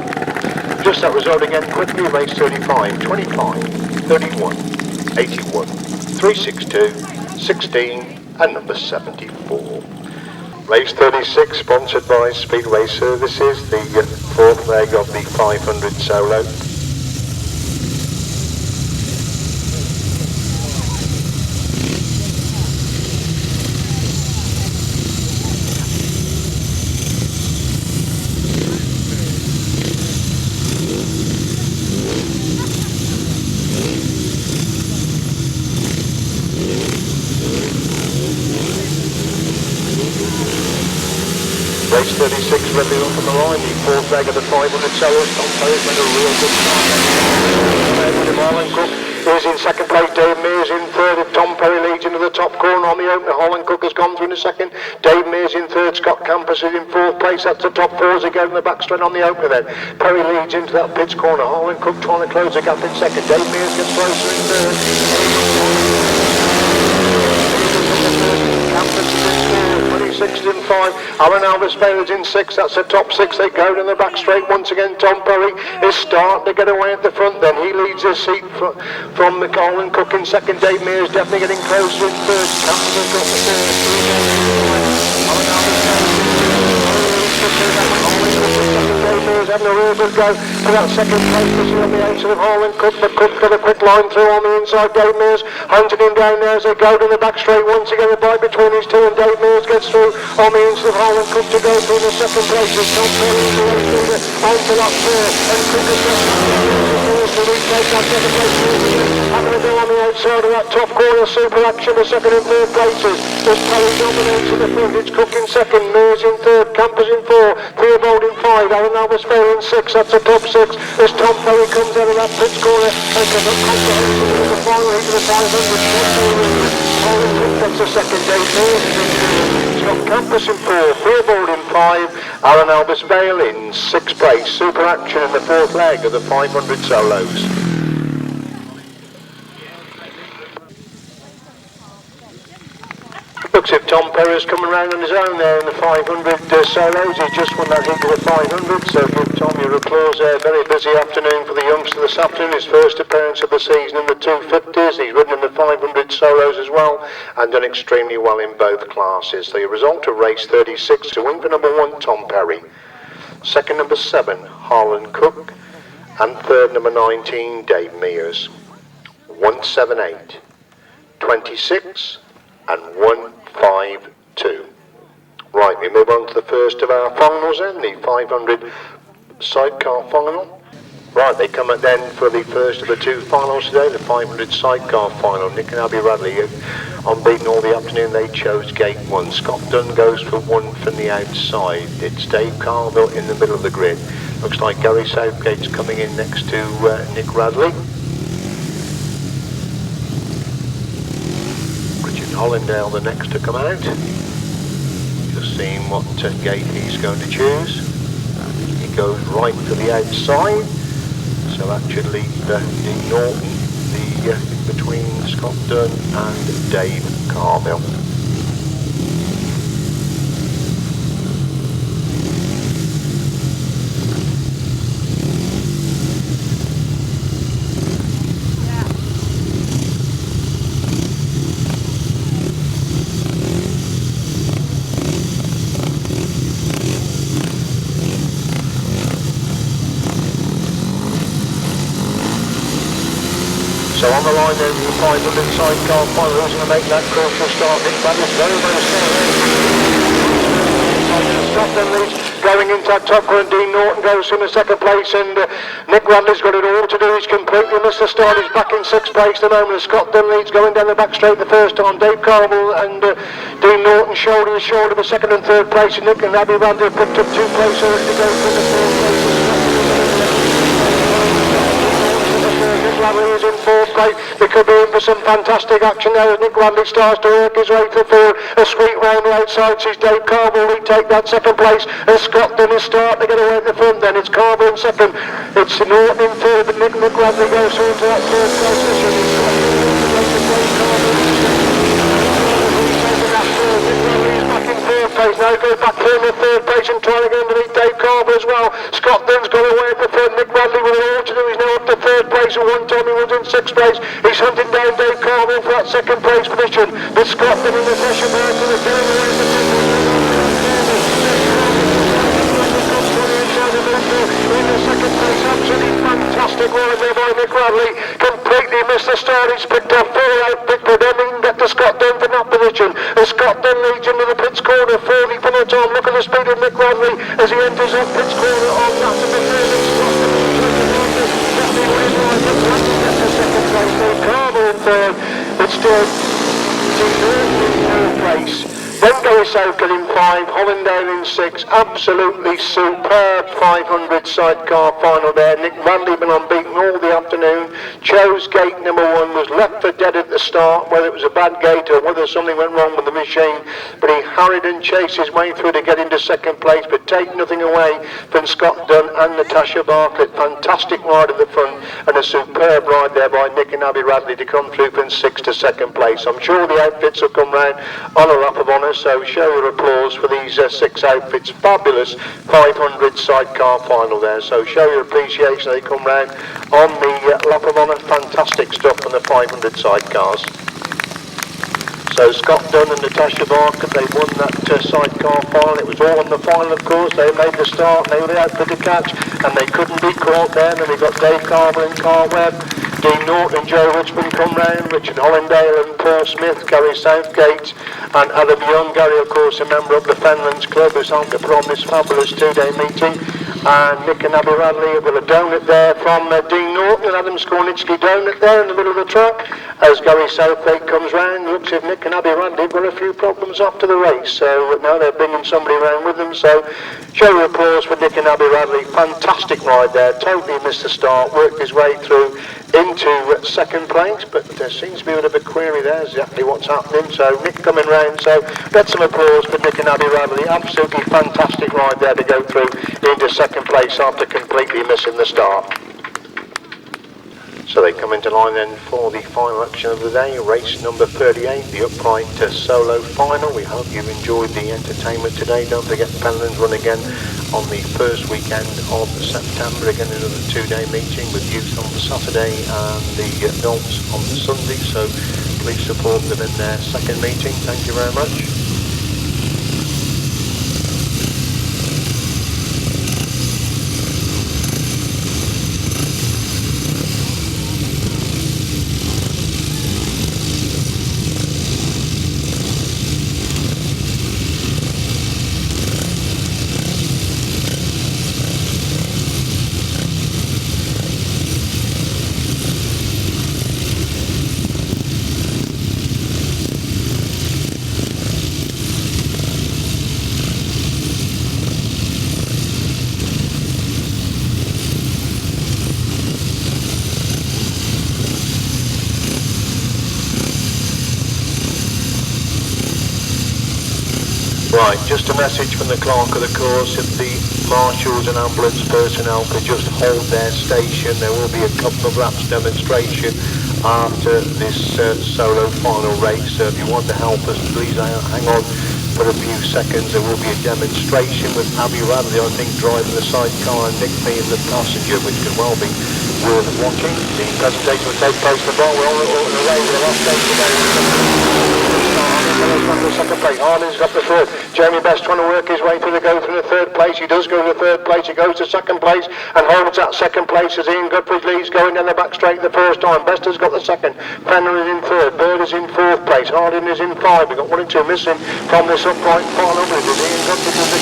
Just that result again quickly. Race 35, 25, 31, 81, 362, 16 and number 74. Race 36 sponsored by Speedway Services, the 4th leg of the 500 solo. Race 36 ready up on the line, the 4th leg of the 500 solo. Tom Perry's made a real good start. R.Hollingdale is in second place, Dave Mears in third. Tom Perry leads into the top corner on the opener. R.Hollingdale has gone through in the second. Dave Mears in third, Scott Campus is in 4th place. That's the top 4 as they go in the back straight on the opener then. Perry leads into that pits corner. R.Hollingdale trying to close the gap in second. Dave Mears gets closer in third. Campus is in 26 in 5. Alan Alvis Bailey's in 6. That's the top 6. They go in the back straight once again. Tom Perry is starting to get away at the front then. He leads his seat from Colin Cook in second. Dave Mears definitely getting closer in third. Campus has got the third. Alan Alvis Bailey's having a real good go to that second place. This is on the outside of Harlan Cook, but Cook's got a quick line through on the inside. Dave Mears hunting him down there as they go to the back straight once again. The bite between these two, and Dave Mears gets through on the inside of Harlan Cook to go through the second place. It's Tom Perry the race leader onto that 4, and Cook is to retake that second place. Having a go on the outside of that top corner, Super Action the second and third places. There's Perry dominates in the front. It's Cook in second, Mears in third, Campers in 4, Theobald in 5, Alan Alvis Bailey in 6. That's the top 6 as Tom Perry comes out of that pits corner and comes up comprehensively in the final heat of the 500. That's the second. Dave Mears in 3. Scott Campus in 4, Theobald in 5, Alan Alvis Bailey in 6th place. Super Action in the 4th leg of the 500 solos. Looks as if Tom Perry's coming round on his own there in the 500 solos. He's just won that heat of the 500, so give Tom your applause there. Very busy afternoon for the youngster this afternoon. His first appearance of the season in the 250s. He's ridden in the 500 solos as well and done extremely well in both classes. The result of race 36 to win for number 1, Tom Perry. Second, number 7, Harlan Cook. And third, number 19, Dave Mears. 178, 26 and 152. Right, we move on to the first of our finals then, the 500 sidecar final. Right, they come at then for the first of the two finals today, the 500 sidecar final. Nick and A.Radley unbeaten all the afternoon. They chose gate 1. S.Dunn goes for 1 from the outside. It's D.Carvill in the middle of the grid. Looks like Gary Southgate's coming in next to N.Radley. R.Hollingdale the next to come out. Just seeing what gate he's going to choose. He goes right to the outside, so that should leave D.Norton between S.Dunn and D.Carvill. So on the line there, the 500 sidecar final, who's going to make that crucial start? N.Radley's very, very strong. S.Dunn leads going into that top run. D.Norton goes in the second place, and N.Radley's got it all to do. He's completely missed the start. He's back in 6th place at the moment. S.Dunn leads going down the back straight the first time. D.Carvill and D.Norton shoulder to shoulder for 2nd and 3rd place. Nick and A.Radley have picked up 2 places already to go for the 4th place. N.Radley is in 4th place. They could be in for some fantastic action there as N.Radley starts to work his way to the field. A sweep round the outside sees D.Carvill retake that 2nd place, and S.Dunn is starting to get away at the front. Then it's Carvill in 2nd, it's Norton in 3rd, but N.Radley goes through to that 3rd position. Now goes back through in the 3rd place and trying to get underneath D.Carvill as well. S.Dunn's got away at the front. N.Radley with all to do. He's now up to 3rd place, and one time he was in 6th place. He's hunting down D.Carvill for that 2nd place position. But S.Dunn in the pressure back to the down away at the in the 2nd place. Absolutely fantastic ride there by N.Radley. Completely missed the start. He's picked up 4 out, but then he can get to S.Dunn for that position. And S.Dunn leads into the pits corner, 40 for the time. Look at the speed of N.Radley as he enters that pits corner on that to the third. D.Carvill in 3rd. It's still D.Norton in 4th place. Then Gary Southgate in 5, Hollingdale in 6. Absolutely superb 500 sidecar final there. N.Radley been unbeaten all the afternoon. Chose gate number 1, was left for dead at the start, whether it was a bad gate or whether something went wrong with the machine. But he harried and chased his way through to get into 2nd place, but take nothing away from S.Dunn and Natasha Bartlett. Fantastic ride at the front, and a superb ride there by Nick and A.Radley to come through from 6th to 2nd place. I'm sure the outfits will come round on a lap of honour. So show your applause for these 6 outfits. Fabulous 500 sidecar final there. So show your appreciation. They come round on the lap of honour. Fantastic stuff from the 500 sidecars. So S.Dunn and Natasha Barker, they won that sidecar final. It was all on the final, of course. They made the start. They were the outfit to catch, and they couldn't be caught then. And they got D.Carvill and K.Webb. D.Norton and J.Richmond come round, Richard Hollingdale and P.Smith, Gary Southgate and A.Young. Gary, of course, a member of the Fenland club, who's on to put on this fabulous 2-day meeting. And Nick and A.Radley with a donut there from D.Norton, and Adam Skornitsky donut there in the middle of the track. As Gary Southgate comes round, looks as if Nick and A.Radley have got a few problems after the race. So now they're bringing somebody around with them. So show your applause for Nick and A.Radley. Fantastic ride there. Totally missed the start. Worked his way through into 2nd place, but there seems to be a bit of a query there exactly what's happening. So Nick coming round, so get some applause for Nick and A.Radley. Absolutely fantastic ride there to go through into 2nd place after completely missing the start. So they come into line then for the final action of the day, race number 38, the upright solo final. We hope you've enjoyed the entertainment today. Don't forget Fenland run again on the first weekend of September. Again, another 2-day meeting with youth on the Saturday and the adults on the Sunday. So please support them in their second meeting. Thank you very much. Right, just a message from the clerk of the course. If the marshals and ambulance personnel could just hold their station, there will be a couple of laps demonstration after this solo final race. So if you want to help us, please hang on for a few seconds. There will be a demonstration with A.Radley, I think, driving the sidecar and Nick being the passenger, which can well be worth watching. The presentation will take place tomorrow. We're on the way with the last day today. The second place, Harden's got the third. Jeremy Best trying to work his way through the third place. He does go to the third place. He goes to second place and holds that second place as Ian Guthrie leads, going down the back straight the first time. Best has got the second. Fenland is in third. Bird is in fourth place. Hardin is in 5. We've got 1 and 2 missing from this upright final. But it is Ian Guthrie to the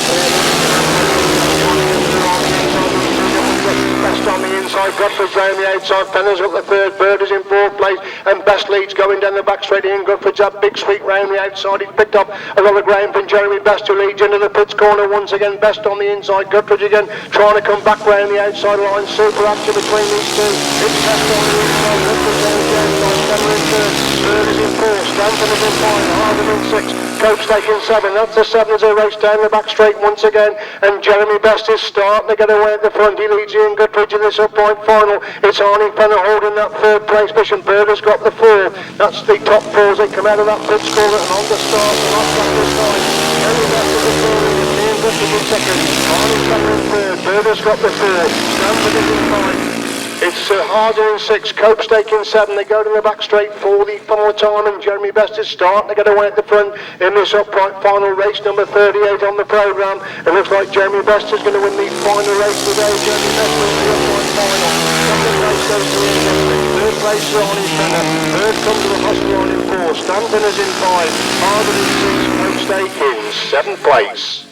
Best on the inside, Guthrie down the outside, Fenland's up the third, Bird is in fourth place, and Best leads going down the back straight. Ian Guthridge's that big sweep round the outside. He's picked up a lot of ground from Jeremy Best, who leads into the pits corner once again. Best on the inside, Guthridge again trying to come back round the outside line. Super action between these two. It's Best on the inside, Guthridge down the outside, Fenland in third, Bird is in fourth, Stanton is in 5, Harden in 6, Cope's taking 7. That's the 7 as they race down the back straight once again, and Jeremy Best is starting to get away at the front. He leads Ian Guthridge in this upright final. It's Arnie Fenner holding that third place position. Bird has got the 4. That's the top 4 as they come out of that pit score and on the start. And off back this time. Jeremy Best is in third. Ian Guthridge in second. Arnie Fenner in third. Bird has got the 4. Stanford is in 5. It's Harder in 6, Cope's taking 7. They go to the back straight for the final time, and Jeremy Best is starting to get away at the front in this upright final race number 38 on the programme. It looks like Jeremy Best is going to win the final race today. Jeremy Best wins the upright final. Second race goes to Ian Guthridge. Third place to Arnie Fenner. Third comes to the hospital in 4. Stanton is in 5. Harder in 6. Cope's taking 7th place.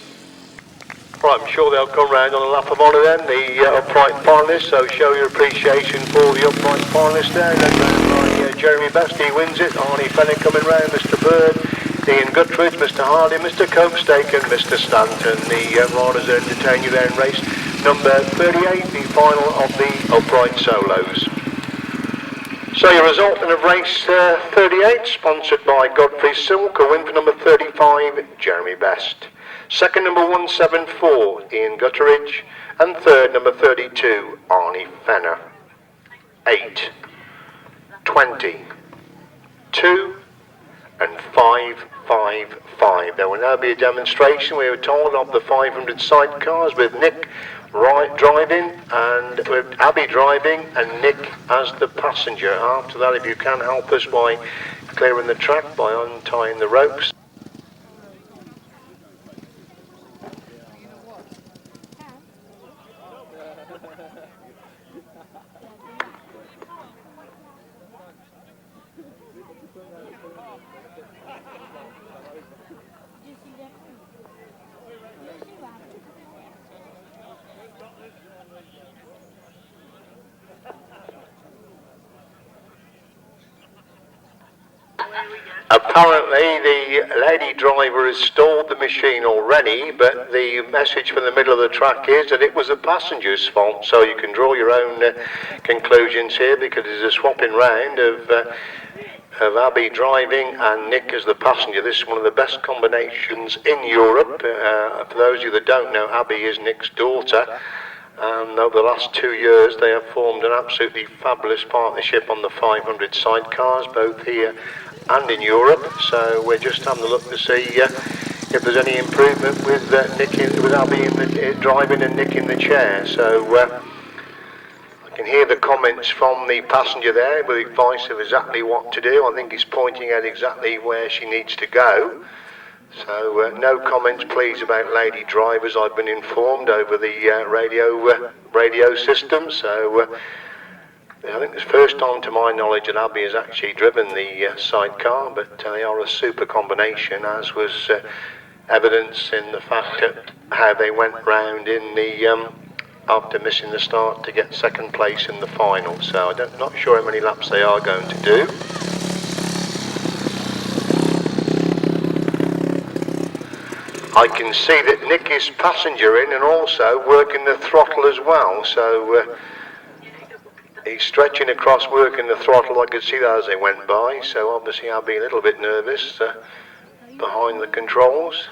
Right, I'm sure they'll come round on a lap of honour then, the upright finalists, so show your appreciation for the upright finalists there. Then round by Jeremy Best, he wins it. Arnie Fenner coming round, Mr. Bird, Ian Guthridge, Mr. Hardy, Mr. Copestake and Mr. Stanton. The riders that entertain you there in race number 38, the final of the upright solos. So your result in of race 38, sponsored by Godfrey Silk, a win for number 35, Jeremy Best. Second, number 174, Ian Guthridge, and third, number 32, Arnie Fenner. 8, 20, 2, and 5, 5, 5. There will now be a demonstration, we were told, of the 500 sidecars with Nick driving and with Abby driving and Nick as the passenger. After that, if you can help us by clearing the track, by untying the ropes. Apparently the lady driver has stalled the machine already, but the message from the middle of the track is that it was the passenger's fault, so you can draw your own conclusions here, because there's a swapping round of Abby driving and Nick as the passenger. This is one of the best combinations in Europe. For those of you that don't know, Abby is Nick's daughter. and over the last 2 years they have formed an absolutely fabulous partnership on the 500 sidecars, both here and in Europe. So we're just having a look to see if there's any improvement with Abby driving and Nick in the chair. So I can hear the comments from the passenger there with advice of exactly what to do. I think he's pointing out exactly where she needs to go. So no comments please about lady drivers, I've been informed over the radio system. So I think it's the first time to my knowledge that Abby has actually driven the sidecar, but they are a super combination, as was evidence in the fact that how they went round in the after missing the start to get second place in the final. So I'm not sure how many laps they are going to do. I can see that Nick is passenger in and also working the throttle as well, so he's stretching across working the throttle. I could see that as they went by, so obviously I'll be a little bit nervous behind the controls.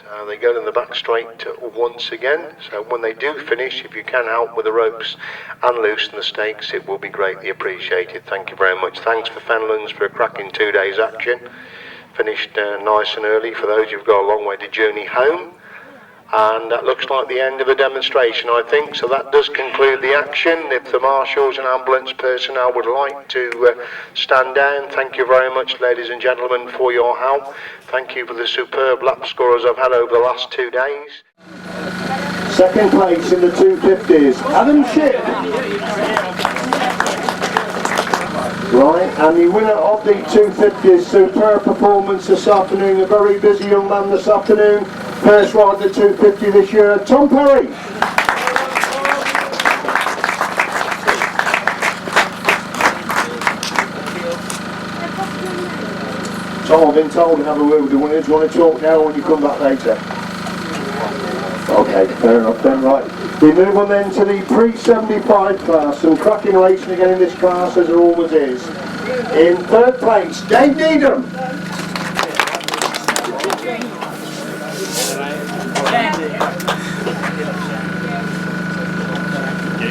So they go in the back straight once again, so when they do finish, if you can help with the ropes and loosen the stakes, it will be greatly appreciated. Thank you very much. Thanks for Fenland for a cracking 2 days action. Finished nice and early for those who've got a long way to journey home, and that looks like the end of the demonstration, I think. So that does conclude the action. If the marshals and ambulance personnel would like to stand down, thank you very much, ladies and gentlemen, for your help. Thank you for the superb lap scorers I've had over the last 2 days. Second place in the 250s, Adam Shipp. Right, and the winner of the 250s, superb performance this afternoon, a very busy young man this afternoon, first ride the 250 this year, Tom Perry. Tom, I've been told to have a word with the winners. Do you want to talk now or when you come back later? Okay, fair enough then, right. We move on then to the pre-75 class, some cracking racing again in this class as there always is. In third place, Dave Needham.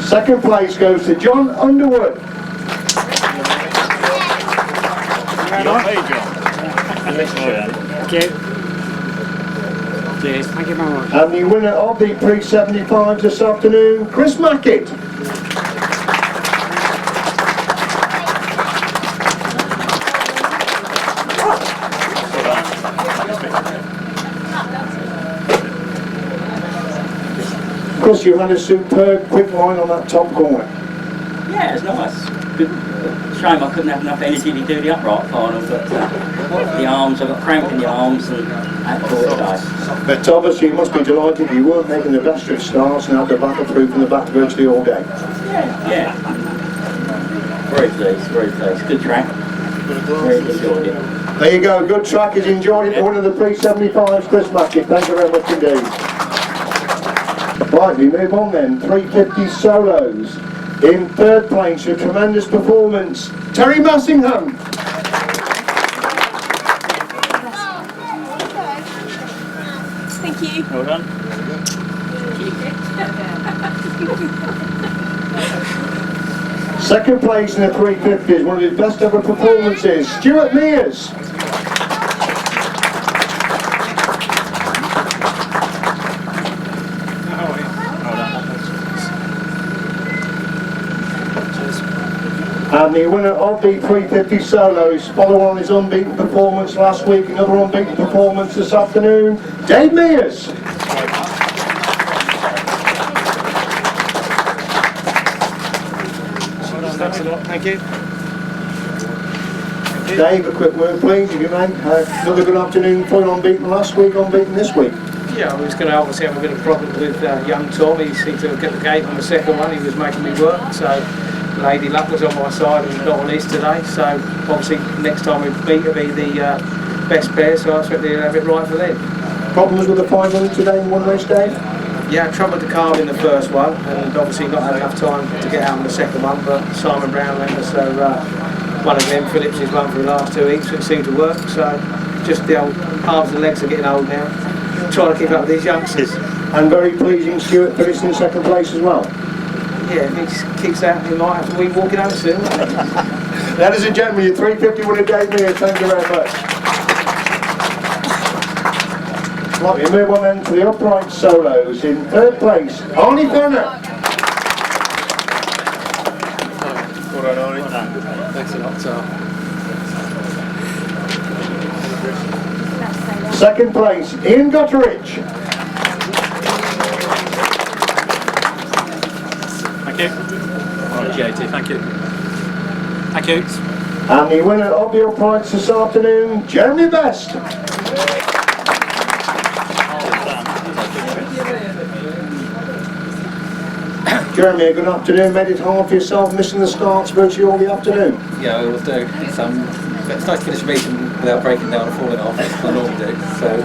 Second place goes to John Underwood. Thank you. Cheers. Thank you very much. And the winner of the pre-75s this afternoon, Chris Mackett. Chris, you had a superb quick line on that top corner. Yeah, it was nice. Good. Shame I couldn't have enough energy to do the upright final, but the arms, I got cramp in the arms and that caught guys. But obviously you must be delighted you weren't making the best of starts and had the battle proof in the back virtually all day. Yeah. Very pleased, very pleased. Good track. Really enjoyed it. There you go, good track, he's enjoyed it. One of the pre-75s, Chris Mackett. Thank you very much indeed. Right, we move on then. 350 solos. In third place, a tremendous performance, Terry Massingham. Thank you. Well done. Second place in the 350s, one of his best ever performances, Stuart Mears. And the winner of the 350 solos, following on his unbeaten performance last week, another unbeaten performance this afternoon, Dave Mears. Thanks a lot. Thank you. Dave, a quick word please, if you may. Another good afternoon for you, unbeaten last week, unbeaten this week. Yeah, I was going to obviously have a bit of problem with young Tom. He seemed to get the gate on the second one, he was making me work, so Lady Luck was on my side and not on his today, so obviously next time we beat will be the best pair, so I expect to have it right for them. Problems with the 500 today in one race, Dave? Yeah, trouble with the car in the first one, and obviously not had enough time to get out in the second one, but Simon Brown lent us one of them, Phillips' is one for the last 2 weeks, so it seemed to work, so just the old arms and legs are getting old now. Trying to keep up with these youngsters. And very pleasing Stuart finishing in second place as well. Yeah, if he kicks out, he might have to be walking home soon. Ladies and gentlemen, your 350 winner, Dave Mears. Thank you very much. Right, we move on then to the upright solos. In third place, Arnie Fenner. Well done, Arnie. Thanks a lot, Tom. Second place, Ian Gutteridge. Thank you. Alright, GAT, thank you. Thank you. And the winner of the uprights this afternoon, Jeremy Best. Jeremy, good afternoon. Made it hard for yourself, missing the starts virtually all the afternoon. Yeah, I always do. It's nice to finish a meeting without breaking down or falling off, as I normally do. So, I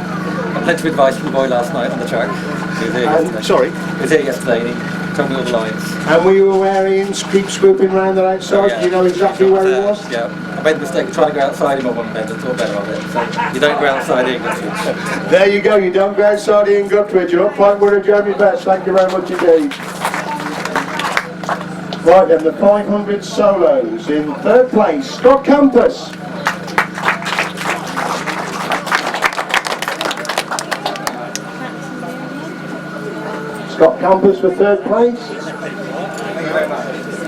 had plenty of advice from the boy last night on the track. He was here yesterday. Sorry? He was here yesterday and he told me all the lines. And were you aware Ian's keep swooping round the outside? Yeah. Do you know exactly where he was? Yeah. I made the mistake of trying to go outside him on one bend and thought better of it. So, you don't go outside Ian Gutteridge. There you go, you don't go outside Ian Gutteridge. You're upright winner, Jeremy Best. Thank you very much indeed. Right then, the 500 solos. In third place, Scott Campus. Scott Campus for third place.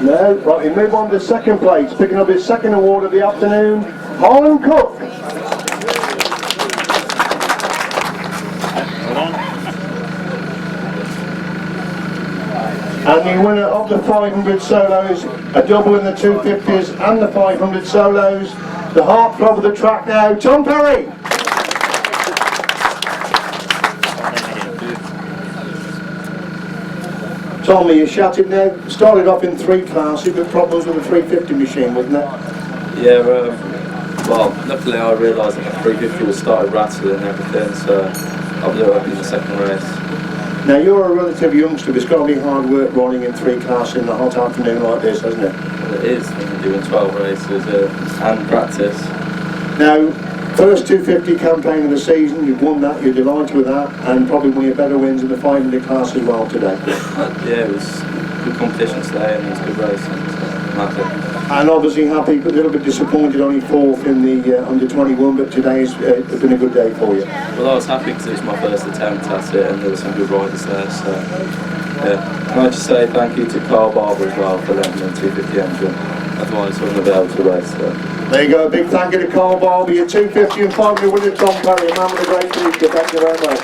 No, right, we move on to second place, picking up his second award of the afternoon, Harlan Cook. And the winner of the 500 solos, a double in the 250s and the 500 solos, the heartthrob of the track now, Tom Perry. Tommy, you shouted now, started off in 3 classes, but problems with the 350 machine, wasn't it? Yeah, well, luckily I realised that the 350 was started rattling and everything, so I blew up in the second race. Now you're a relative youngster, but it's got to be hard work running in 3 classes in a hot afternoon like this, hasn't it? Well, it is when you're doing 12 races and practice. Now, first 250 campaign of the season, you've won that, you're delighted with that, and probably one of your better wins in the 500 class as well today. Yeah, it was good competition today and it was a good race, and I'm happy. And obviously happy, but a little bit disappointed, only 4th in the under 21, but today has been a good day for you. Well, I was happy because it was my first attempt at it and there were some good riders there, so yeah. Can I just say thank you to Carl Barber as well for letting me in 250 engine, otherwise I wouldn't have been able to race there. There you go, a big thank you to Carl Barber, your 250 and 500 winner Tom Perry, a man with a great future, thank you very much.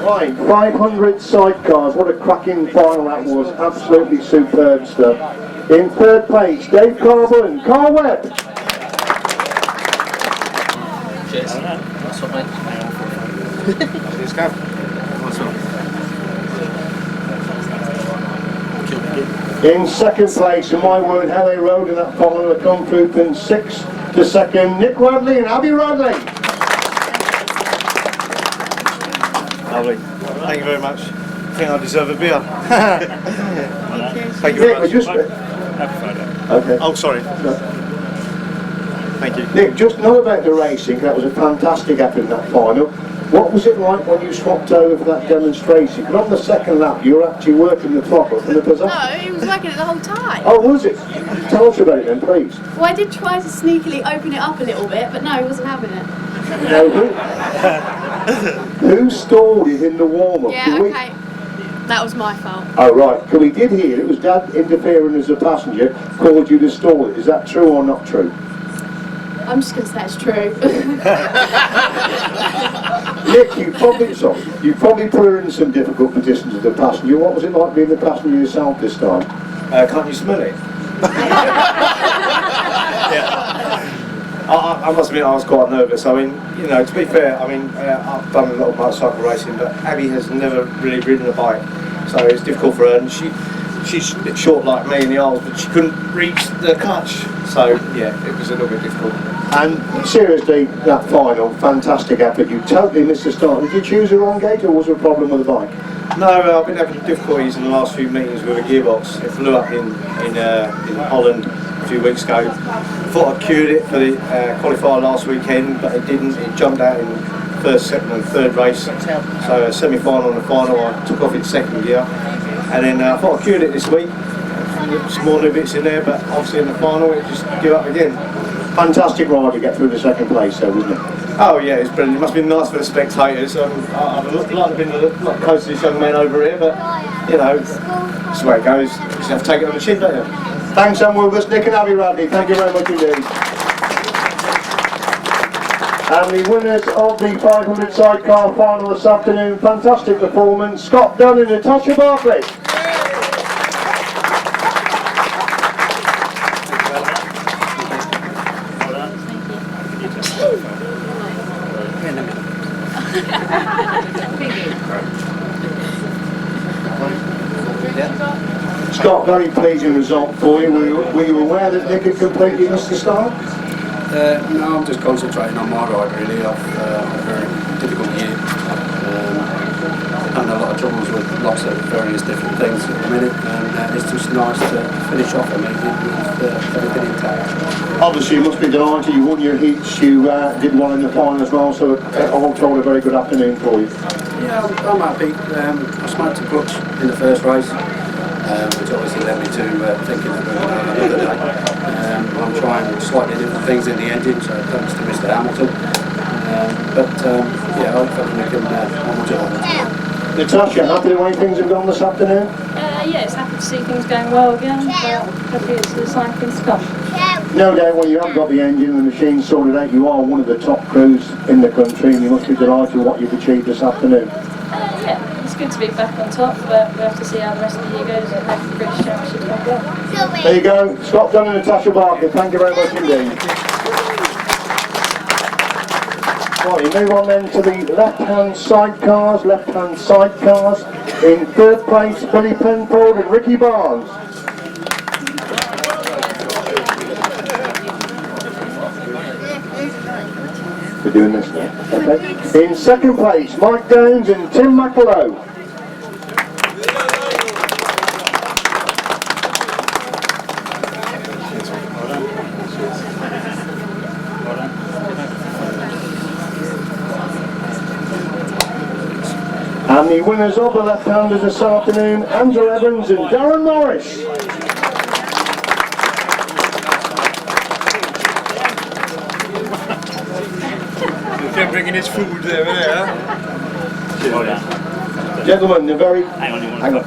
Right, 500 sidecars, what a cracking final that was, absolutely superb stuff. In third place, D.Carvill and K.Webb. Cheers. That's what, mate. Cheers, Gav. Nice one. In second place, and my word, how they rode in that final, they come through from 6th to 2nd, N.Radley and A.Radley. Lovely. Thank you very much. I think I deserve a beer. Thank you very Nick, much. Okay. Oh, sorry. Thank you. Nick, just know about the racing, that was a fantastic effort in that final. What was it like when you swapped over for that demonstration? Because on the second lap you were actually working the throttle from the position. No, he was working it the whole time. Oh, was it? Tell us about it then, please. Well, I did try to sneakily open it up a little bit, but no, he wasn't having it. Now, who stalled it in the warm-up? Yeah, okay. That was my fault. Oh, right. Because we did hear it was Dad interfering as a passenger, called you to stall it. Is that true or not true? I'm just going to say it's true. Nick, you probably put her in some difficult positions as a passenger. What was it like being the passenger yourself this time? Can't you smell it? Yeah. I must admit I was quite nervous. I mean, you know, to be fair, I mean, I've done a lot of motorcycle racing, but Abby has never really ridden a bike, so it's difficult for her. And she's a bit short like me in the arms, but she couldn't reach the clutch. So yeah, it was a little bit difficult. And seriously, that final, fantastic effort. You totally missed the start. Did you choose the wrong gate, or was there a problem with the bike? No, I've been having difficulties in the last few meetings with a gearbox. It flew up in Holland a few weeks ago. Thought I cured it for the qualifier last weekend, but it didn't. It jumped out in first, second and third race. So semi-final and the final I took off in second gear. And then I thought I cured it this week. Small new bits in there, but obviously in the final it just give up again. Fantastic ride to get through the second place though, wasn't it? Oh yeah, it's brilliant. It must have been nice for the spectators. I'd like to have been a lot closer to this young man over here, but you know, that's the way it goes. You just have to take it on the chin, don't you? Thanks, Sam Wilbers, Nick and A.Radley. Thank you very much indeed. And the winners of the 500 sidecar final this afternoon, fantastic performance, Scott Dunn and Natasha Bartlett. Scott, very pleasing result for you. Were you aware that Nick had completely missed the start? No, I'm just concentrating on my ride really. I've had a very difficult year. Had a lot of troubles with lots of various different things at the minute, and it's just nice to finish off with everything intact. Obviously you must be delighted, you won your heats, you did one in the final as well, so all told a very good afternoon for you. Yeah, I'm happy. I smoked a clutch in the first race, which obviously led me to thinking that we're going to have another day. I'm trying slightly different things in the engine, so thanks to Mr. Hamilton. Yeah, hopefully we can manage it on. Natasha, happy the way things have gone this afternoon? Yes, happy to see things going well again, but hopefully it's the sign of things to come. No doubt when you have got the engine and the machine sorted out, you are one of the top crews in the country, and you must be delighted with what you've achieved this afternoon. Yeah, it's good to be back on top, but we have to see how the rest of the year goes and hope the British Championship goes well. There you go, Scott Dunn and Natasha Barker, thank you very much indeed. Right, you move on then to the left-hand sidecars. In third place, B.Penfold and Ricky Barnes. We're doing this now. Okay. In second place, M.Downs and T.Mankelow. And the winners of the left-handers this afternoon, A.Evans and D.Morris. They're bringing his food there, Gentlemen, the very... Hang on.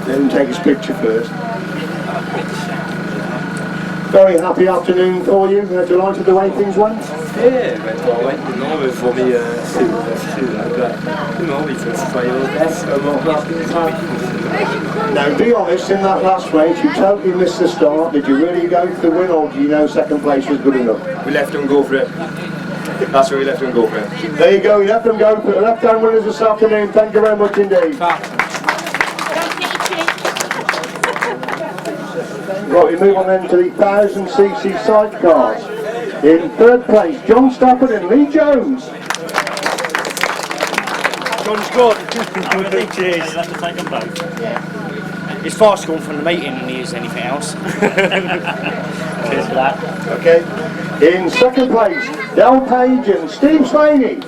Let him take his picture first. Very happy afternoon for you. Delighted the way things went? Yeah, went all right. You know, for me, you know, we just try our best. Now, be honest, in that last race, you totally missed the start. Did you really go for the win, or do you know second place was good enough? We left them go for it. That's where we left them go for it. There you go, you left them go for it. Left-hand winners this afternoon. Thank you very much indeed. Right, we move on then to the 1000cc sidecars. In third place, J.Stafford and Lee Jones. John's good. I think he is. You'll have to take them both. He's fast gone from the meeting than he is anything else. Cheers for that. Okay. In second place, D.Page and S.Slaney.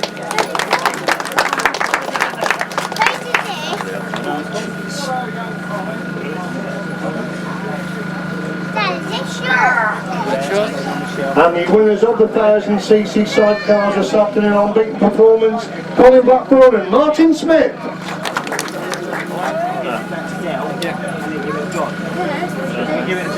And the winners of the 1000cc sidecars this afternoon on beaten performance, Colin Blackburn and Martin Smith. Give it a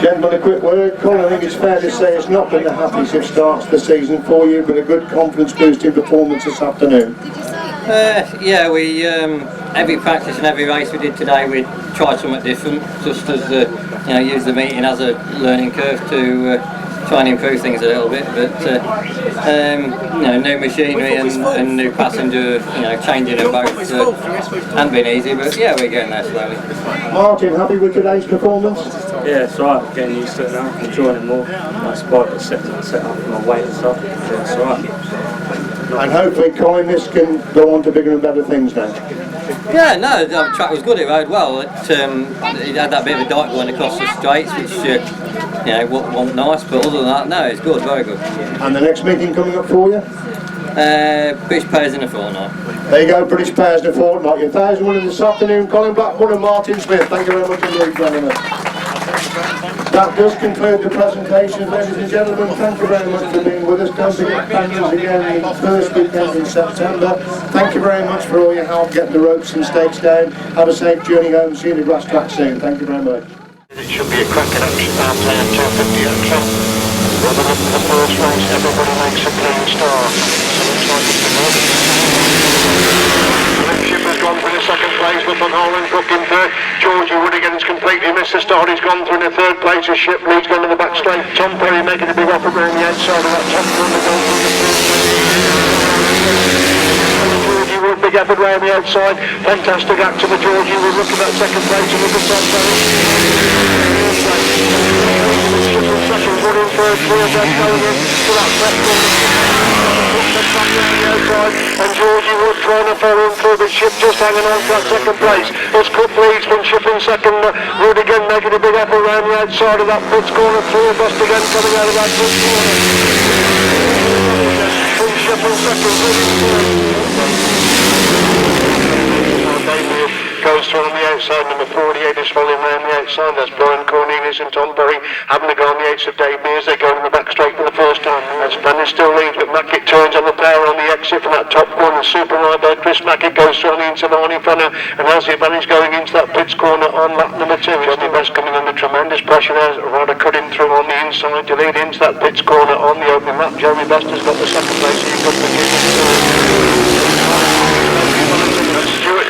Gentlemen, a quick word. Colin, I think it's fair to say it's not been the happiest of starts to the season for you, but a good confidence boosting performance this afternoon. Yeah, we every practice and every race we did today, we tried something different, just as use the meeting as a learning curve to try and improve things a little bit. But new machinery and new passenger, changing them both hasn't been easy. But yeah, we're getting there slowly. Martin, happy with today's performance? Yeah, it's alright. Getting used to it now. Enjoying it more. Nice bike that's set up for my weight and stuff. Yeah, it's alright. And hopefully, Colin, this can go on to bigger and better things now. Yeah, no, the track was good. It rode well. It had that bit of a dike going across the straights, which wasn't nice. But other than that, no, it's good, very good. And the next meeting coming up for you? British Pairs in a fortnight. There you go, British Pairs in a fortnight. Your 1,000 winners this afternoon, Colin Blackwood and Martin Smith. Thank you very much indeed, gentlemen. That does conclude the presentation, ladies and gentlemen. Thank you very much for being with us. Don't forget Fenland again the first weekend in September. Thank you very much for all your help getting the ropes and stakes down. Have a safe journey home. See you in the Grasstrack soon. Thank you very much. It should be a cracking action out there, 250 action. Running up to the first race, everybody makes a clean start. Looks like it's Ship has gone through the second place with R.Hollingdale in third. Georgie Wood again has completely missed the start. He's gone through in the third place. His ship leads going to the back straight. Tom Perry making a big offer around the outside of that top corner. Georgie Wood, big effort round the outside. Fantastic action for Georgie Wood. Look at that second place and look at Tom Perry. Second, Wood in third, three of them going in to that top corner. And Georgie Wood trying to follow him through the ship, just hanging on to that second place. As Cook leads from ship in second, Wood again making a big effort around the outside of that pits corner, three of us again coming out of that pits corner. From ship in second, Wood in third. Goes through on the outside, number 48 is following round the outside. That's Brian Cornelius and Tom Perry having a go on the 8s of Dave Mears. They go in the back straight for the first time. S.Dunn still leads, but Mackett turns on the power on the exit from that top corner. Super ride by Chris Mackett goes through on the inside in front of, and has the advantage going into that pits corner on lap number 2. Johnny Best coming under tremendous pressure there. Ryder cutting through on the inside to lead into that pits corner on the opening lap. Jeremy Best has got the second place. He's got the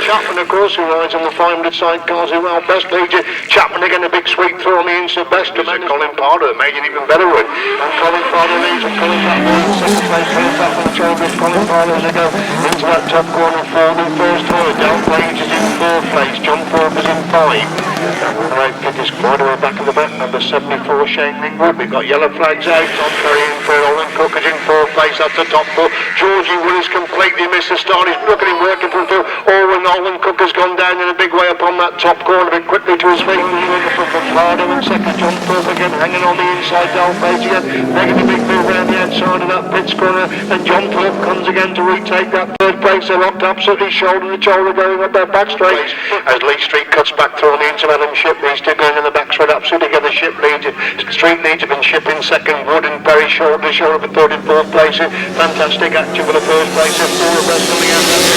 Chapman, of course, who rides on the 500 sidecars as well. Best leads it. Chapman again a big sweep through on the inside. Best to make Colin Pardoe made an even better one. And Colin Pardoe leads and Colin Chapman in second place. Colin Chapman changes Colin Pardoe as they go into that top corner fourth and first third. L.Page is in fourth place. John Ford is in 5. R.Kidd is quite away back of the back. Number 74, Shane Lingwood. We've got yellow flags out. Tom Perry in third. Owen Cook is in fourth place. That's the top four. Georgie Wood has completely missed the start. He's looking at him working from through. Owen Cook has gone down in a big way upon that top corner, a bit quickly to his feet. Fardo in second, John Thorpe again hanging on the inside, L.Page again, making a big move around the outside of that pits corner, and John Thorpe comes again to retake that third place. They're locked absolutely shoulder to shoulder going up their back straight. As Lee Street cuts back through on the inside of Ship, he's still going in the back straight absolutely together. Ship leads it. Street leads it, and Ship in second, Wood and Perry shoulder to shoulder for third and fourth place. Fantastic action for the first place, and four of us coming out of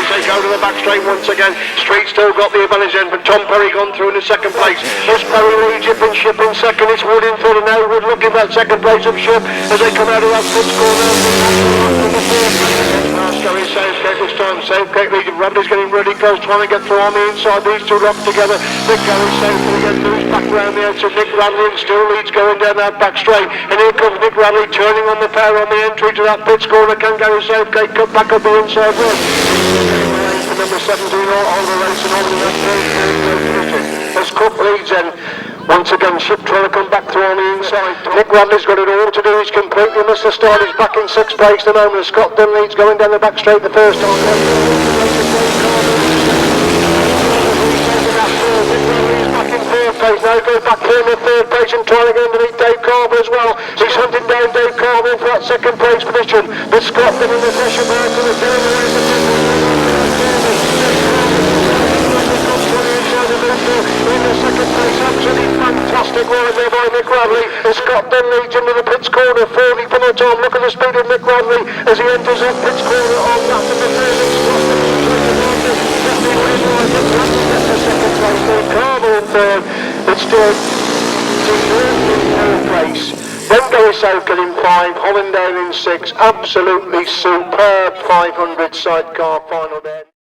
they go to the back straight once again. Street still got the advantage then, but Tom Perry gone through in the second place. As Perry leads it and Ship in second, it's Wood in third, and now Wood looking for that second place of Ship as they come out of that pits corner. Gary Southgate this time. Southgate leading. Radley's getting really close, trying to get through on the inside. These two locked together. Nick Gary Southgate again moves back around the outside. Nick Radley and still leads going down that back straight. And here comes Nick Radley turning on the power on the entry to that pits corner. Can Gary Southgate cut back up the inside one? Number 17, Oliver racing on the outside. As Cook leads in. Once again, Ship trying to come back through on the inside. Nick Radley's got it all to do. He's completely missed the start. He's back in 6th place at the moment. Scott Dunn leads going down the back straight the first time. Back in 4th place. Now goes back here in the 3rd place and trying to get underneath D.Carvill as well. He's hunting down D.Carvill for that 2nd place position. But Scott Dunn in the pressure back to the in the 2nd place, absolutely fantastic ride there by Nick Radley. And Scott Dunn leads into the pits corner, 40 from the top. Look at the speed of Nick Radley as he enters that pits corner on that number 3. It's the 2nd place, D.Carvill in 3rd. It's still D.Norton in 4th place. Then Gary Southgate in 5, Hollingdale in 6. Absolutely superb 500 sidecar final there.